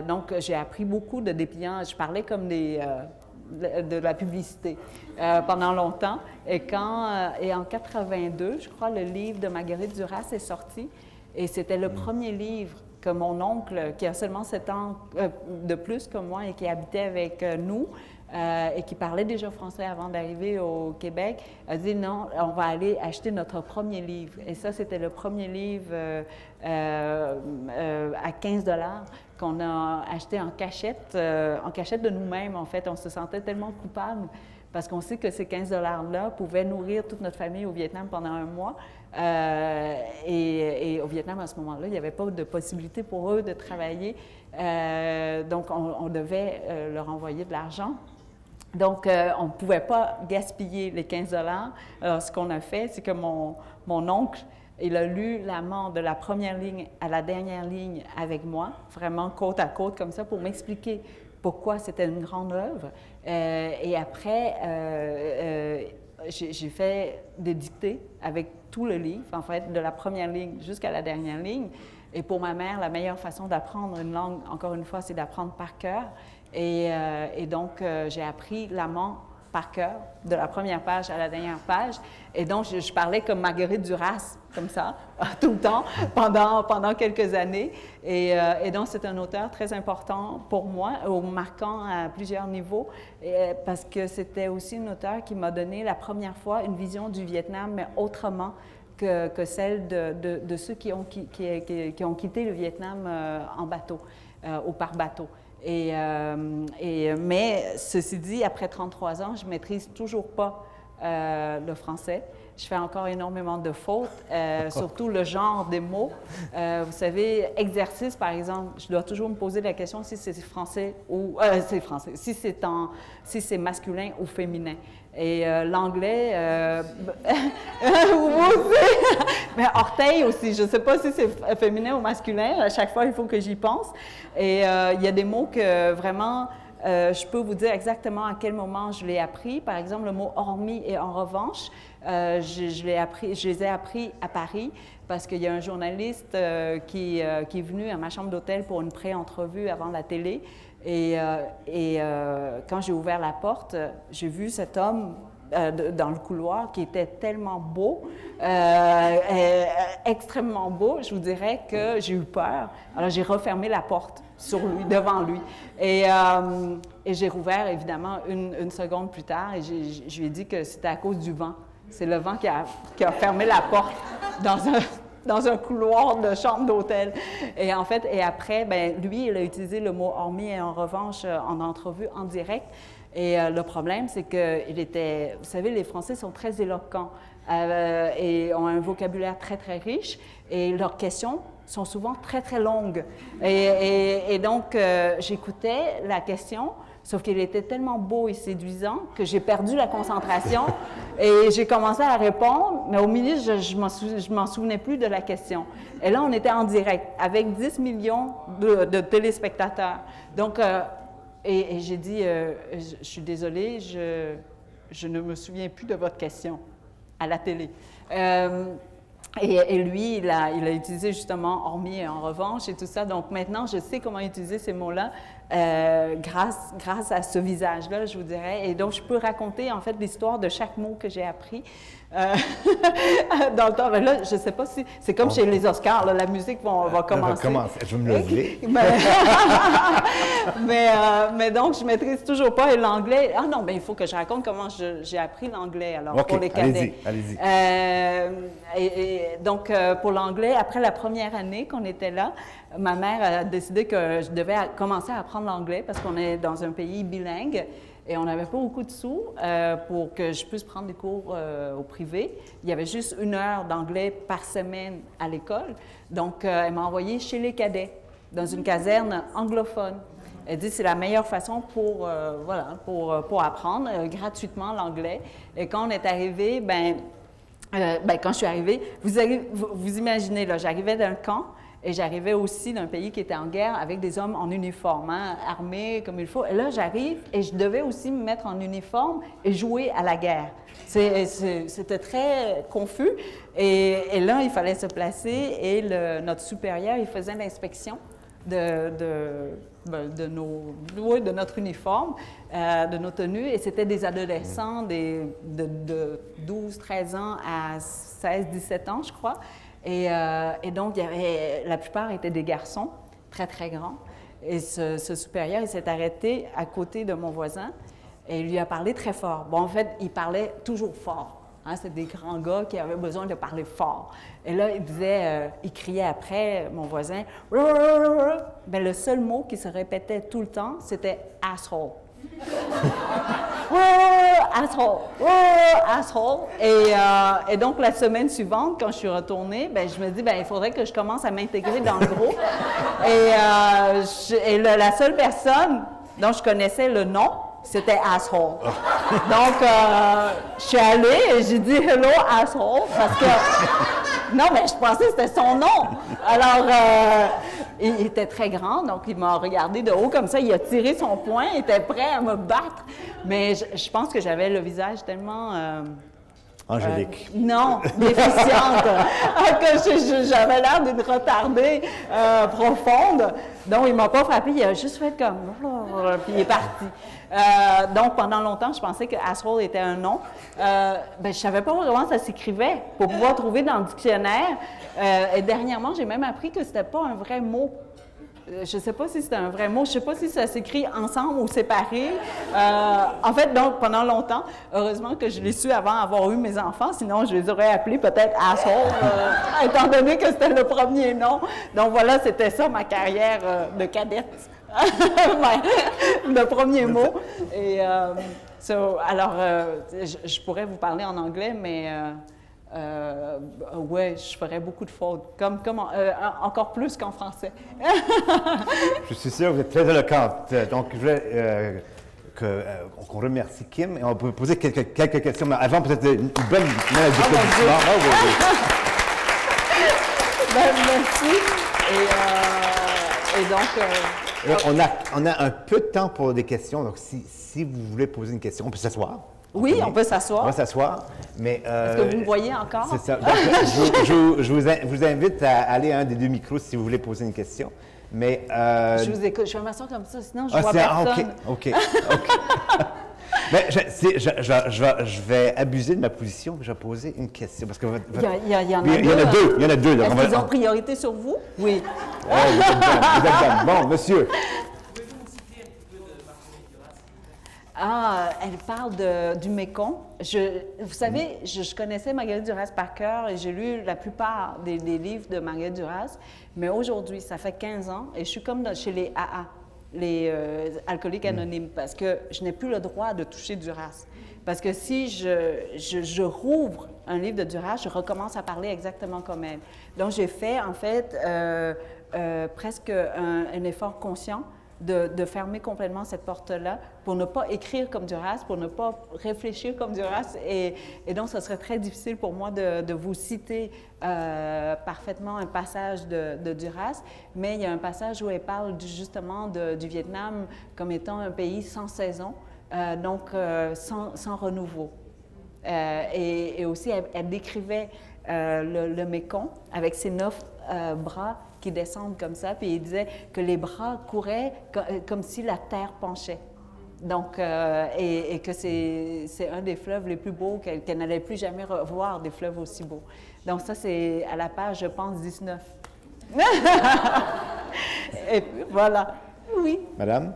Donc, j'ai appris beaucoup de dépliants. Je parlais comme de la publicité pendant longtemps. Et en 82, je crois, le livre de Marguerite Duras est sorti. Et c'était le premier livre que mon oncle, qui a seulement 7 ans de plus que moi et qui habitait avec nous, et qui parlait déjà français avant d'arriver au Québec, a dit non, on va aller acheter notre premier livre. Et ça, c'était le premier livre à 15 $ qu'on a acheté en cachette de nous-mêmes, en fait. On se sentait tellement coupable parce qu'on sait que ces 15 $ pouvaient nourrir toute notre famille au Vietnam pendant un mois. Et au Vietnam, à ce moment-là, il n'y avait pas de possibilité pour eux de travailler. Donc, on devait leur envoyer de l'argent. Donc, on ne pouvait pas gaspiller les 15 $. Alors, ce qu'on a fait, c'est que mon oncle, il a lu l'amant de la première ligne à la dernière ligne avec moi, vraiment côte à côte comme ça, pour m'expliquer pourquoi c'était une grande œuvre. Et après, j'ai fait des dictées avec tout le livre, en fait, de la première ligne jusqu'à la dernière ligne. Et pour ma mère, la meilleure façon d'apprendre une langue, encore une fois, c'est d'apprendre par cœur. Et donc, j'ai appris l'amant par cœur, de la première page à la dernière page. Et donc, je parlais comme Marguerite Duras, comme ça, tout le temps, pendant quelques années. Et donc, c'est un auteur très important pour moi, marquant à plusieurs niveaux, parce que c'était aussi un auteur qui m'a donné la première fois une vision du Vietnam, mais autrement que celle de ceux qui ont quitté le Vietnam en bateau, ou par bateau. Mais ceci dit, après 33 ans, je ne maîtrise toujours pas le français. Je fais encore énormément de fautes, surtout le genre des mots. Vous savez, exercice, par exemple, je dois toujours me poser la question si c'est français ou... c'est français, si c'est masculin ou féminin. Et l'anglais... mais orteil aussi, je ne sais pas si c'est féminin ou masculin. À chaque fois, il faut que j'y pense. Et il y a des mots que vraiment... je peux vous dire exactement à quel moment je l'ai appris. Par exemple, le mot « hormis » et « en revanche », je les ai appris à Paris parce qu'il y a un journaliste qui est venu à ma chambre d'hôtel pour une pré-entrevue avant la télé. Et quand j'ai ouvert la porte, j'ai vu cet homme dans le couloir qui était tellement beau, extrêmement beau, je vous dirais que j'ai eu peur. Alors, j'ai refermé la porte sur lui, devant lui. Et j'ai rouvert, évidemment, une seconde plus tard et je lui ai dit que c'était à cause du vent. C'est le vent qui a fermé la porte dans un couloir de chambre d'hôtel. Et en fait, et après, ben, lui, il a utilisé le mot « hormis » et « en revanche » en entrevue, en direct. Et le problème, c'est qu'il était... Vous savez, les Français sont très éloquents et ont un vocabulaire très, très riche. Et leurs questions sont souvent très, très longues. Et donc, j'écoutais la question, sauf qu'il était tellement beau et séduisant que j'ai perdu la concentration et j'ai commencé à répondre, mais au milieu, je m'en souvenais plus de la question. Et là, on était en direct avec 10 millions de téléspectateurs. Donc, et j'ai dit, je suis désolée, je ne me souviens plus de votre question à la télé. Et lui, il a utilisé justement « hormis » et « en revanche » et tout ça. Donc maintenant, je sais comment utiliser ces mots-là grâce à ce visage-là, je vous dirais. Et donc, je peux raconter en fait l'histoire de chaque mot que j'ai appris dans le temps. Mais là, je ne sais pas si... C'est comme chez les Oscars, là, la musique va commencer. Je vais me lever. Mais donc, je ne maîtrise toujours pas l'anglais. Ah non, bien, il faut que je raconte comment j'ai appris l'anglais, alors, pour les cadets. Allez-y. Donc, pour l'anglais, après la première année qu'on était là, ma mère a décidé que je devais commencer à apprendre l'anglais parce qu'on est dans un pays bilingue et on n'avait pas beaucoup de sous pour que je puisse prendre des cours au privé. Il y avait juste 1 heure d'anglais par semaine à l'école. Donc, elle m'a envoyée chez les cadets, dans une caserne anglophone. Elle dit que c'est la meilleure façon pour apprendre gratuitement l'anglais. Et quand on est arrivé, quand je suis arrivée, vous imaginez, là, j'arrivais d'un camp et j'arrivais aussi d'un pays qui était en guerre avec des hommes en uniforme, hein, armés comme il faut. Et là, j'arrive et je devais aussi me mettre en uniforme et jouer à la guerre. C'était très confus. Et là, il fallait se placer et notre supérieur, il faisait l'inspection de notre uniforme, de nos tenues, et c'était des adolescents de 12, 13 ans à 16, 17 ans, je crois. Et donc, la plupart étaient des garçons, très, très grands. Et ce supérieur, il s'est arrêté à côté de mon voisin et il lui a parlé très fort. Bon, en fait, il parlait toujours fort. Hein, c'est des grands gars qui avaient besoin de parler fort. Et là, il criait après, mon voisin, « Bien, le seul mot qui se répétait tout le temps, c'était « asshole ». Asshole, asshole. Et donc, la semaine suivante, quand je suis retournée, ben, je me dis, ben, il faudrait que je commence à m'intégrer dans le groupe. Et la seule personne dont je connaissais le nom, c'était asshole. Donc, je suis allée et j'ai dit hello asshole parce que non, mais je pensais que c'était son nom. Alors, il était très grand, donc il m'a regardé de haut comme ça, il a tiré son poing, il était prêt à me battre. Mais je pense que j'avais le visage tellement angélique. Non, déficiente. Que j'avais l'air d'une retardée profonde. Donc, il ne m'a pas frappé, il a juste fait comme... Puis il est parti. Donc, pendant longtemps, je pensais que asshole était un nom. Ben, je ne savais pas comment ça s'écrivait pour pouvoir trouver dans le dictionnaire. Et dernièrement, j'ai même appris que ce n'était pas un vrai mot. Je ne sais pas si c'était un vrai mot, je ne sais pas si ça s'écrit ensemble ou séparé. En fait, donc, pendant longtemps, heureusement que je l'ai su avant d'avoir eu mes enfants, sinon je les aurais appelés peut-être asshole, étant donné que c'était le premier nom. Donc voilà, c'était ça ma carrière de cadette. Le premier mot. Et, alors, je pourrais vous parler en anglais, mais... oui, je ferais beaucoup de fautes, encore plus qu'en français. Je suis sûr que vous êtes très éloquente. Donc, je voulais qu'on remercie Kim et on peut poser quelques questions. Mais avant, peut-être une bonne main d'applaudissement. Merci. Et donc... on a un peu de temps pour des questions. Donc, si vous voulez poser une question, on peut s'asseoir. Oui, on peut s'asseoir. On va s'asseoir, mais... Est-ce que vous me voyez encore? C'est ça. Donc, je vous invite à aller à un des deux micros si vous voulez poser une question. Mais... Je vous écoute. Je vais m'asseoir comme ça, sinon je vois personne. OK. Mais je vais abuser de ma position. Je vais poser une question. Parce que il y en a deux. Il y en a deux. Est-ce qu'ils ont priorité sur vous? Oui. Vous êtes bonne. Bon, monsieur. Ah, elle parle du Mékong. Vous savez, je connaissais Marguerite Duras par cœur et j'ai lu la plupart des livres de Marguerite Duras, mais aujourd'hui, ça fait 15 ans et je suis comme chez les AA, les alcooliques anonymes, parce que je n'ai plus le droit de toucher Duras. Parce que si je rouvre un livre de Duras, je recommence à parler exactement comme elle. Donc, j'ai fait, en fait, presque un effort conscient de fermer complètement cette porte-là pour ne pas écrire comme Duras, pour ne pas réfléchir comme Duras. Et donc, ce serait très difficile pour moi de vous citer parfaitement un passage de Duras, mais il y a un passage où elle parle justement du Vietnam comme étant un pays sans saison, donc sans renouveau. Et aussi, elle décrivait le Mékong avec ses 9 bras qui descendent comme ça, puis il disait que les bras couraient comme si la terre penchait. Donc, et que c'est un des fleuves les plus beaux, qu'elle n'allait plus jamais revoir des fleuves aussi beaux. Donc ça, c'est à la page, je pense, 19. Et puis, voilà. Oui. Madame?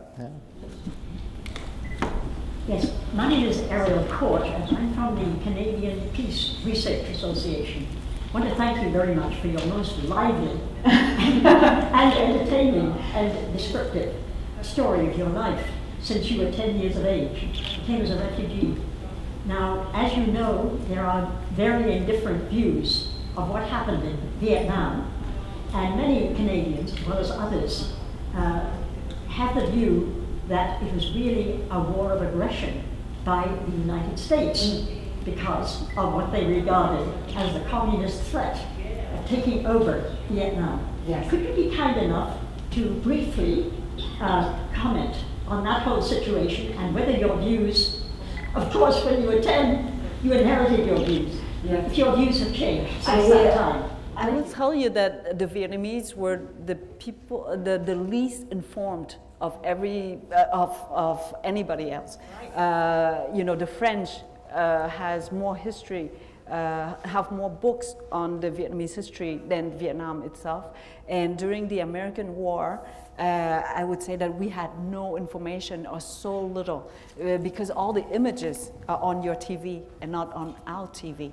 Yes, my name is Ariel Court, and I'm from the Canadian Peace Research Association. I want to thank you very much for your most lively and entertaining and descriptive story of your life since you were 10 years of age. You came as a refugee. Now, as you know, there are varying different views of what happened in Vietnam, and many Canadians, as well as others, have the view that it was really a war of aggression by the United States because of what they regarded as the communist threat of taking over Vietnam. Yes. Could you be kind enough to briefly comment on that whole situation and whether your views, of course when you were 10, you inherited your views, Yes. if your views have changed since that time? I will tell you that the Vietnamese were the people, the least informed of of anybody else. You know, the French has more history, have more books on the Vietnamese history than Vietnam itself. And during the American War, I would say that we had no information or so little because all the images are on your TV and not on our TV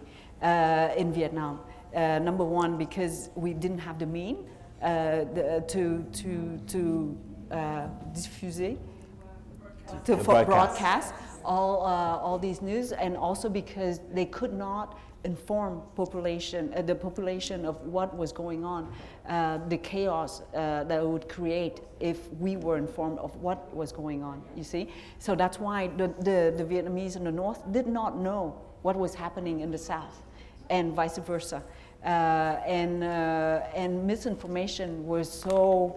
in Vietnam. Number one, because we didn't have the mean to diffuser, to broadcast all these news, and also because they could not inform the population of what was going on, the chaos that it would create if we were informed of what was going on, you see? So that's why the Vietnamese in the north did not know what was happening in the south, and vice versa. And misinformation was so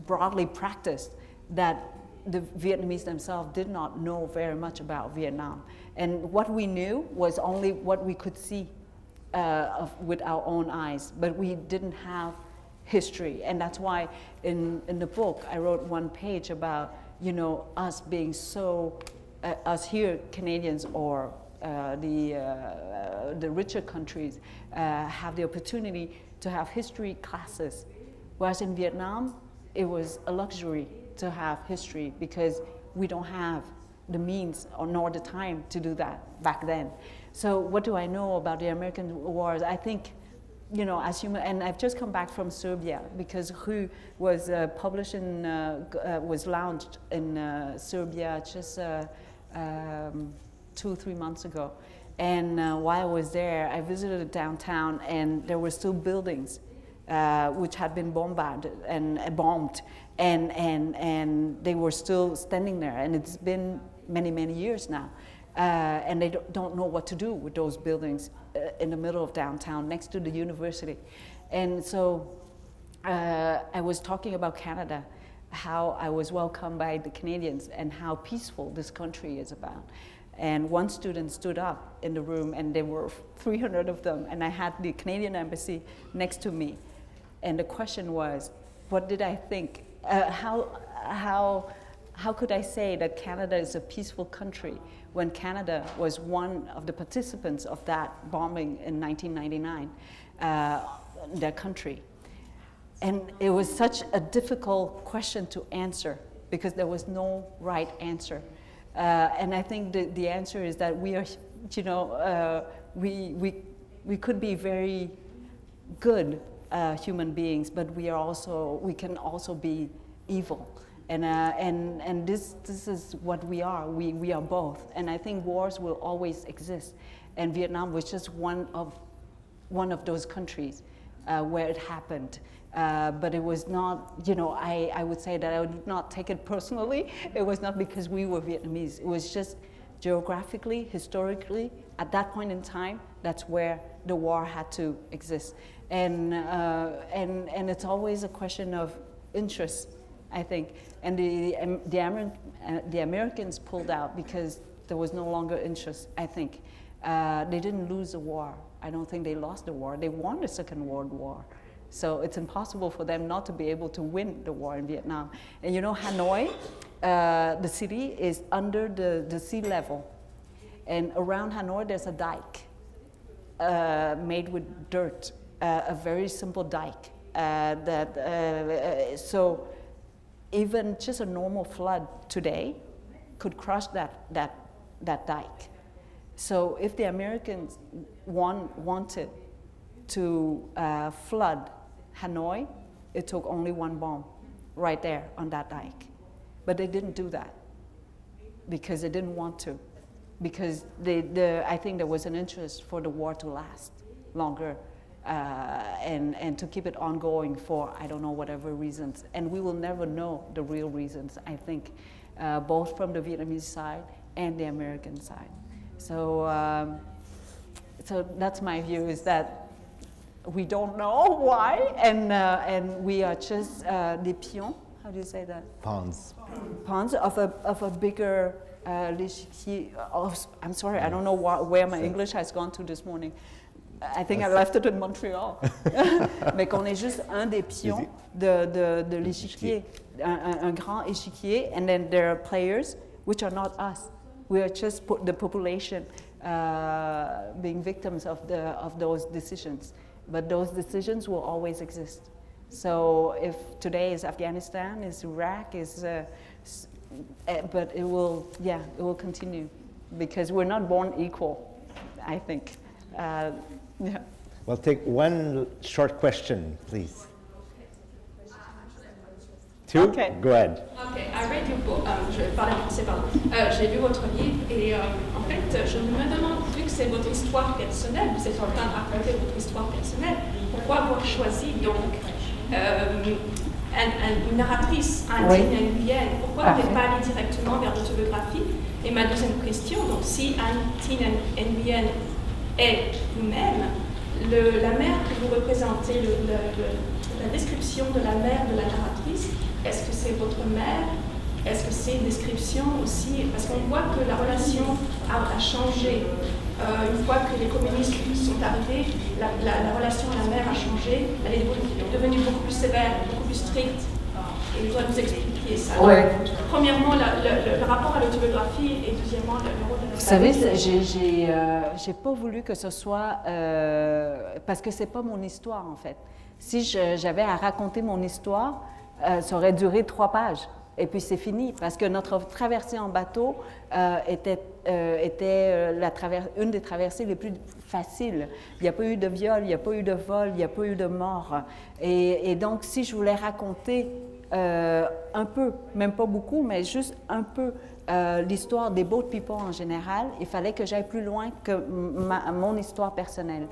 broadly practiced that the Vietnamese themselves did not know very much about Vietnam. And what we knew was only what we could see with our own eyes, but we didn't have history. And that's why in the book I wrote one page about, you know, us being so, us here, Canadians or the richer countries have the opportunity to have history classes, whereas in Vietnam it was a luxury to have history because we don't have the means or nor the time to do that back then. So what do I know about the American wars? I think, you know, as human, and I've just come back from Serbia because Rue was published in, was launched in Serbia just 2 or 3 months ago. And while I was there, I visited downtown, and there were still buildings which had been bombed, and they were still standing there. And it's been many, many years now. And they don't know what to do with those buildings in the middle of downtown, next to the university. And so I was talking about Canada, how I was welcomed by the Canadians and how peaceful this country is about. And one student stood up in the room, and there were 300 of them, and I had the Canadian embassy next to me. And the question was, what did I think? How could I say that Canada is a peaceful country when Canada was one of the participants of that bombing in 1999, their country? And it was such a difficult question to answer because there was no right answer. And I think the answer is that we are, you know, we could be very good human beings, but we can also be evil. And this is what we are. We are both. And I think wars will always exist. And Vietnam was just one of those countries where it happened. But it was not, you know, I would say that I would not take it personally. It was not because we were Vietnamese. It was just geographically, historically, at that point in time, that's where the war had to exist. And it's always a question of interest, I think. And the Americans pulled out because there was no longer interest, I think. They didn't lose the war. I don't think they lost the war. They won the Second World War. So it's impossible for them not to be able to win the war in Vietnam. And you know, Hanoi, the city is under the sea level. And around Hanoi, there's a dike made with dirt, a very simple dike. So even just a normal flood today could crush that dike. So if the Americans wanted to flood Hanoi, it took only one bomb right there on that dike. But they didn't do that because they didn't want to. Because I think there was an interest for the war to last longer and to keep it ongoing for, I don't know, whatever reasons. And we will never know the real reasons, I think, both from the Vietnamese side and the American side. So, so that's my view, is that we don't know why, and we are just des pions. How do you say that? Pawns. Pawns of a bigger I'm sorry, I don't know where my English has gone to this morning. I think I left it in Montreal. Mais qu'on est juste un des pions de l'échiquier, un grand échiquier, and then there are players which are not us. We are just the population being victims of those decisions. But those decisions will always exist. So if today is Afghanistan, is Iraq, but it will continue because we're not born equal, I think. Yeah. We'll take one short question, please. Two? Okay. Go ahead. Okay, I read your book. Je vais parler en français, pardon. J'ai lu votre livre et en fait, je me demande, vu que c'est votre histoire personnelle, vous êtes en train de raconter votre histoire personnelle, pourquoi avoir choisi donc une narratrice indienne indienne? Pourquoi vous n'êtes pas allé directement vers l'autobiographie? Et ma deuxième question, donc si Antine indienne est vous-même, la mère que vous représentez, la description de la mère de la narratrice, est-ce que c'est votre mère? Est-ce que c'est une description aussi? Parce qu'on voit que la relation a changé. Une fois que les communistes sont arrivés, la relation à la mère a changé. Elle est devenue beaucoup plus sévère, beaucoup plus stricte. Et il doit nous expliquer ça. Ouais. Donc, premièrement, le rapport à l'autobiographie et deuxièmement, le rôle de la Vous savez, j'ai pas voulu que ce soit... parce que c'est pas mon histoire, en fait. Si j'avais à raconter mon histoire, ça aurait duré 3 pages. Et puis c'est fini, parce que notre traversée en bateau était une des traversées les plus faciles. Il n'y a pas eu de viol, il n'y a pas eu de vol, il n'y a pas eu de mort. Et donc, si je voulais raconter un peu, même pas beaucoup, mais juste un peu, l'histoire des boat people en général, il fallait que j'aille plus loin que mon histoire personnelle.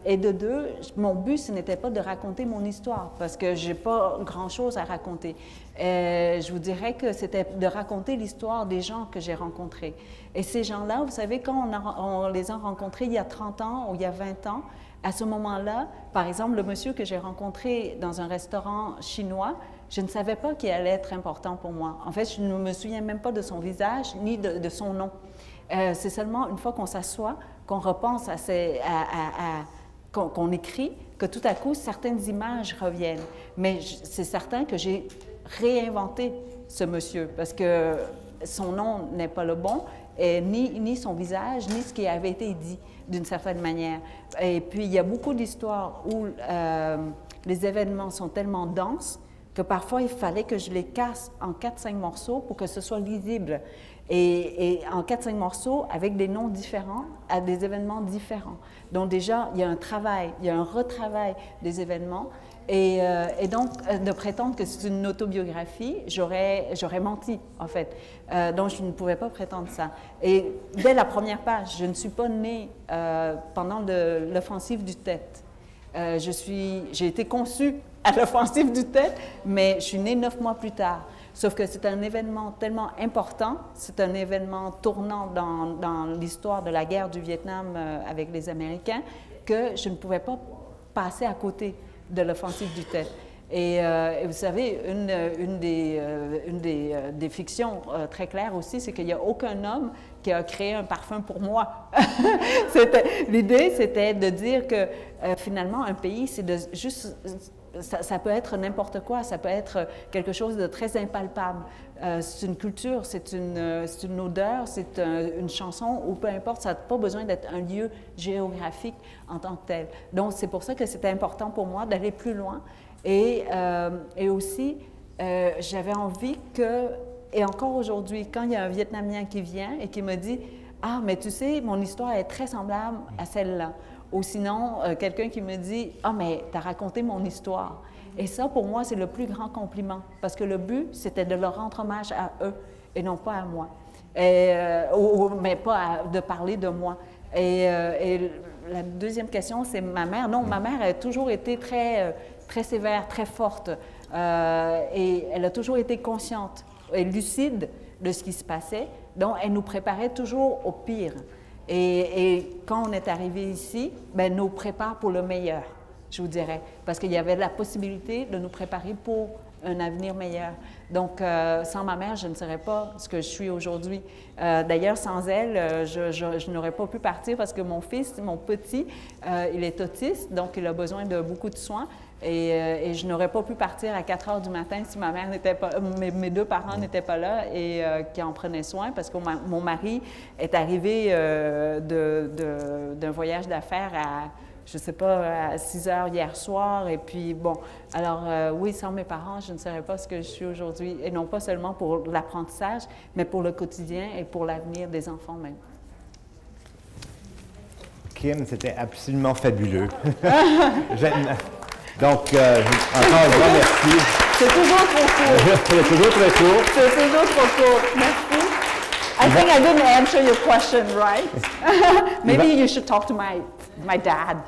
Et de deux, mon but, ce n'était pas de raconter mon histoire, parce que je n'ai pas grand-chose à raconter. Je vous dirais que c'était de raconter l'histoire des gens que j'ai rencontrés. Et ces gens-là, vous savez, quand on les a rencontrés il y a 30 ans ou il y a 20 ans, à ce moment-là, par exemple, le monsieur que j'ai rencontré dans un restaurant chinois, je ne savais pas qu'il allait être important pour moi. En fait, je ne me souviens même pas de son visage ni de son nom. C'est seulement une fois qu'on s'assoit, qu'on repense qu'on écrit, que tout à coup, certaines images reviennent. Mais c'est certain que j'ai réinventé ce monsieur, parce que son nom n'est pas le bon, et ni son visage, ni ce qui avait été dit, d'une certaine manière. Et puis, il y a beaucoup d'histoires où les événements sont tellement denses que parfois, il fallait que je les casse en 4-5 morceaux pour que ce soit lisible. Et en 4-5 morceaux, avec des noms différents, à des événements différents. Donc déjà, il y a un travail, il y a un retravail des événements. Et donc, de prétendre que c'est une autobiographie, j'aurais menti, en fait. Donc, je ne pouvais pas prétendre ça. Et dès la première page, je ne suis pas née pendant l'offensive du Tet. J'ai été conçue à l'offensive du Tet, mais je suis née 9 mois plus tard. Sauf que c'est un événement tellement important, c'est un événement tournant dans l'histoire de la guerre du Vietnam avec les Américains, que je ne pouvais pas passer à côté de l'offensive du Tet. Et vous savez, une des fictions très claires aussi, c'est qu'il n'y a aucun homme qui a créé un parfum pour moi. L'idée, c'était de dire que finalement, un pays, c'est de juste... Ça peut être n'importe quoi, ça peut être quelque chose de très impalpable. C'est une culture, c'est une odeur, c'est une chanson, ou peu importe, ça n'a pas besoin d'être un lieu géographique en tant que tel. Donc, c'est pour ça que c'était important pour moi d'aller plus loin. Et aussi, j'avais envie que, et encore aujourd'hui, quand il y a un Vietnamien qui vient et qui me dit « Ah, mais tu sais, mon histoire est très semblable à celle-là », ou sinon, quelqu'un qui me dit « Ah, mais tu as raconté mon histoire ». Et ça, pour moi, c'est le plus grand compliment, parce que le but, c'était de leur rendre hommage à eux et non pas à moi, mais pas de parler de moi. Et la deuxième question, c'est ma mère. Non, ma mère a toujours été très sévère, très forte, et elle a toujours été consciente et lucide de ce qui se passait, donc elle nous préparait toujours au pire. Et quand on est arrivé ici, ben, nous prépare pour le meilleur, je vous dirais, parce qu'il y avait la possibilité de nous préparer pour un avenir meilleur. Donc, sans ma mère, je ne serais pas ce que je suis aujourd'hui. D'ailleurs, sans elle, je n'aurais pas pu partir parce que mon fils, mon petit, il est autiste, donc il a besoin de beaucoup de soins. Et je n'aurais pas pu partir à 4 heures du matin si ma mère n'était pas, mes deux parents n'étaient pas là et qui en prenaient soin parce que mon mari est arrivé d'un voyage d'affaires à, je ne sais pas, à 6 heures hier soir. Et puis, bon, alors oui, sans mes parents, je ne serais pas ce que je suis aujourd'hui. Et non pas seulement pour l'apprentissage, mais pour le quotidien et pour l'avenir des enfants même. Kim, c'était absolument fabuleux. Donc, encore un grand merci. C'est toujours trop court. C'est toujours très court. C'est toujours trop court. Merci. I think I didn't answer your question right. Maybe you should talk to my dad.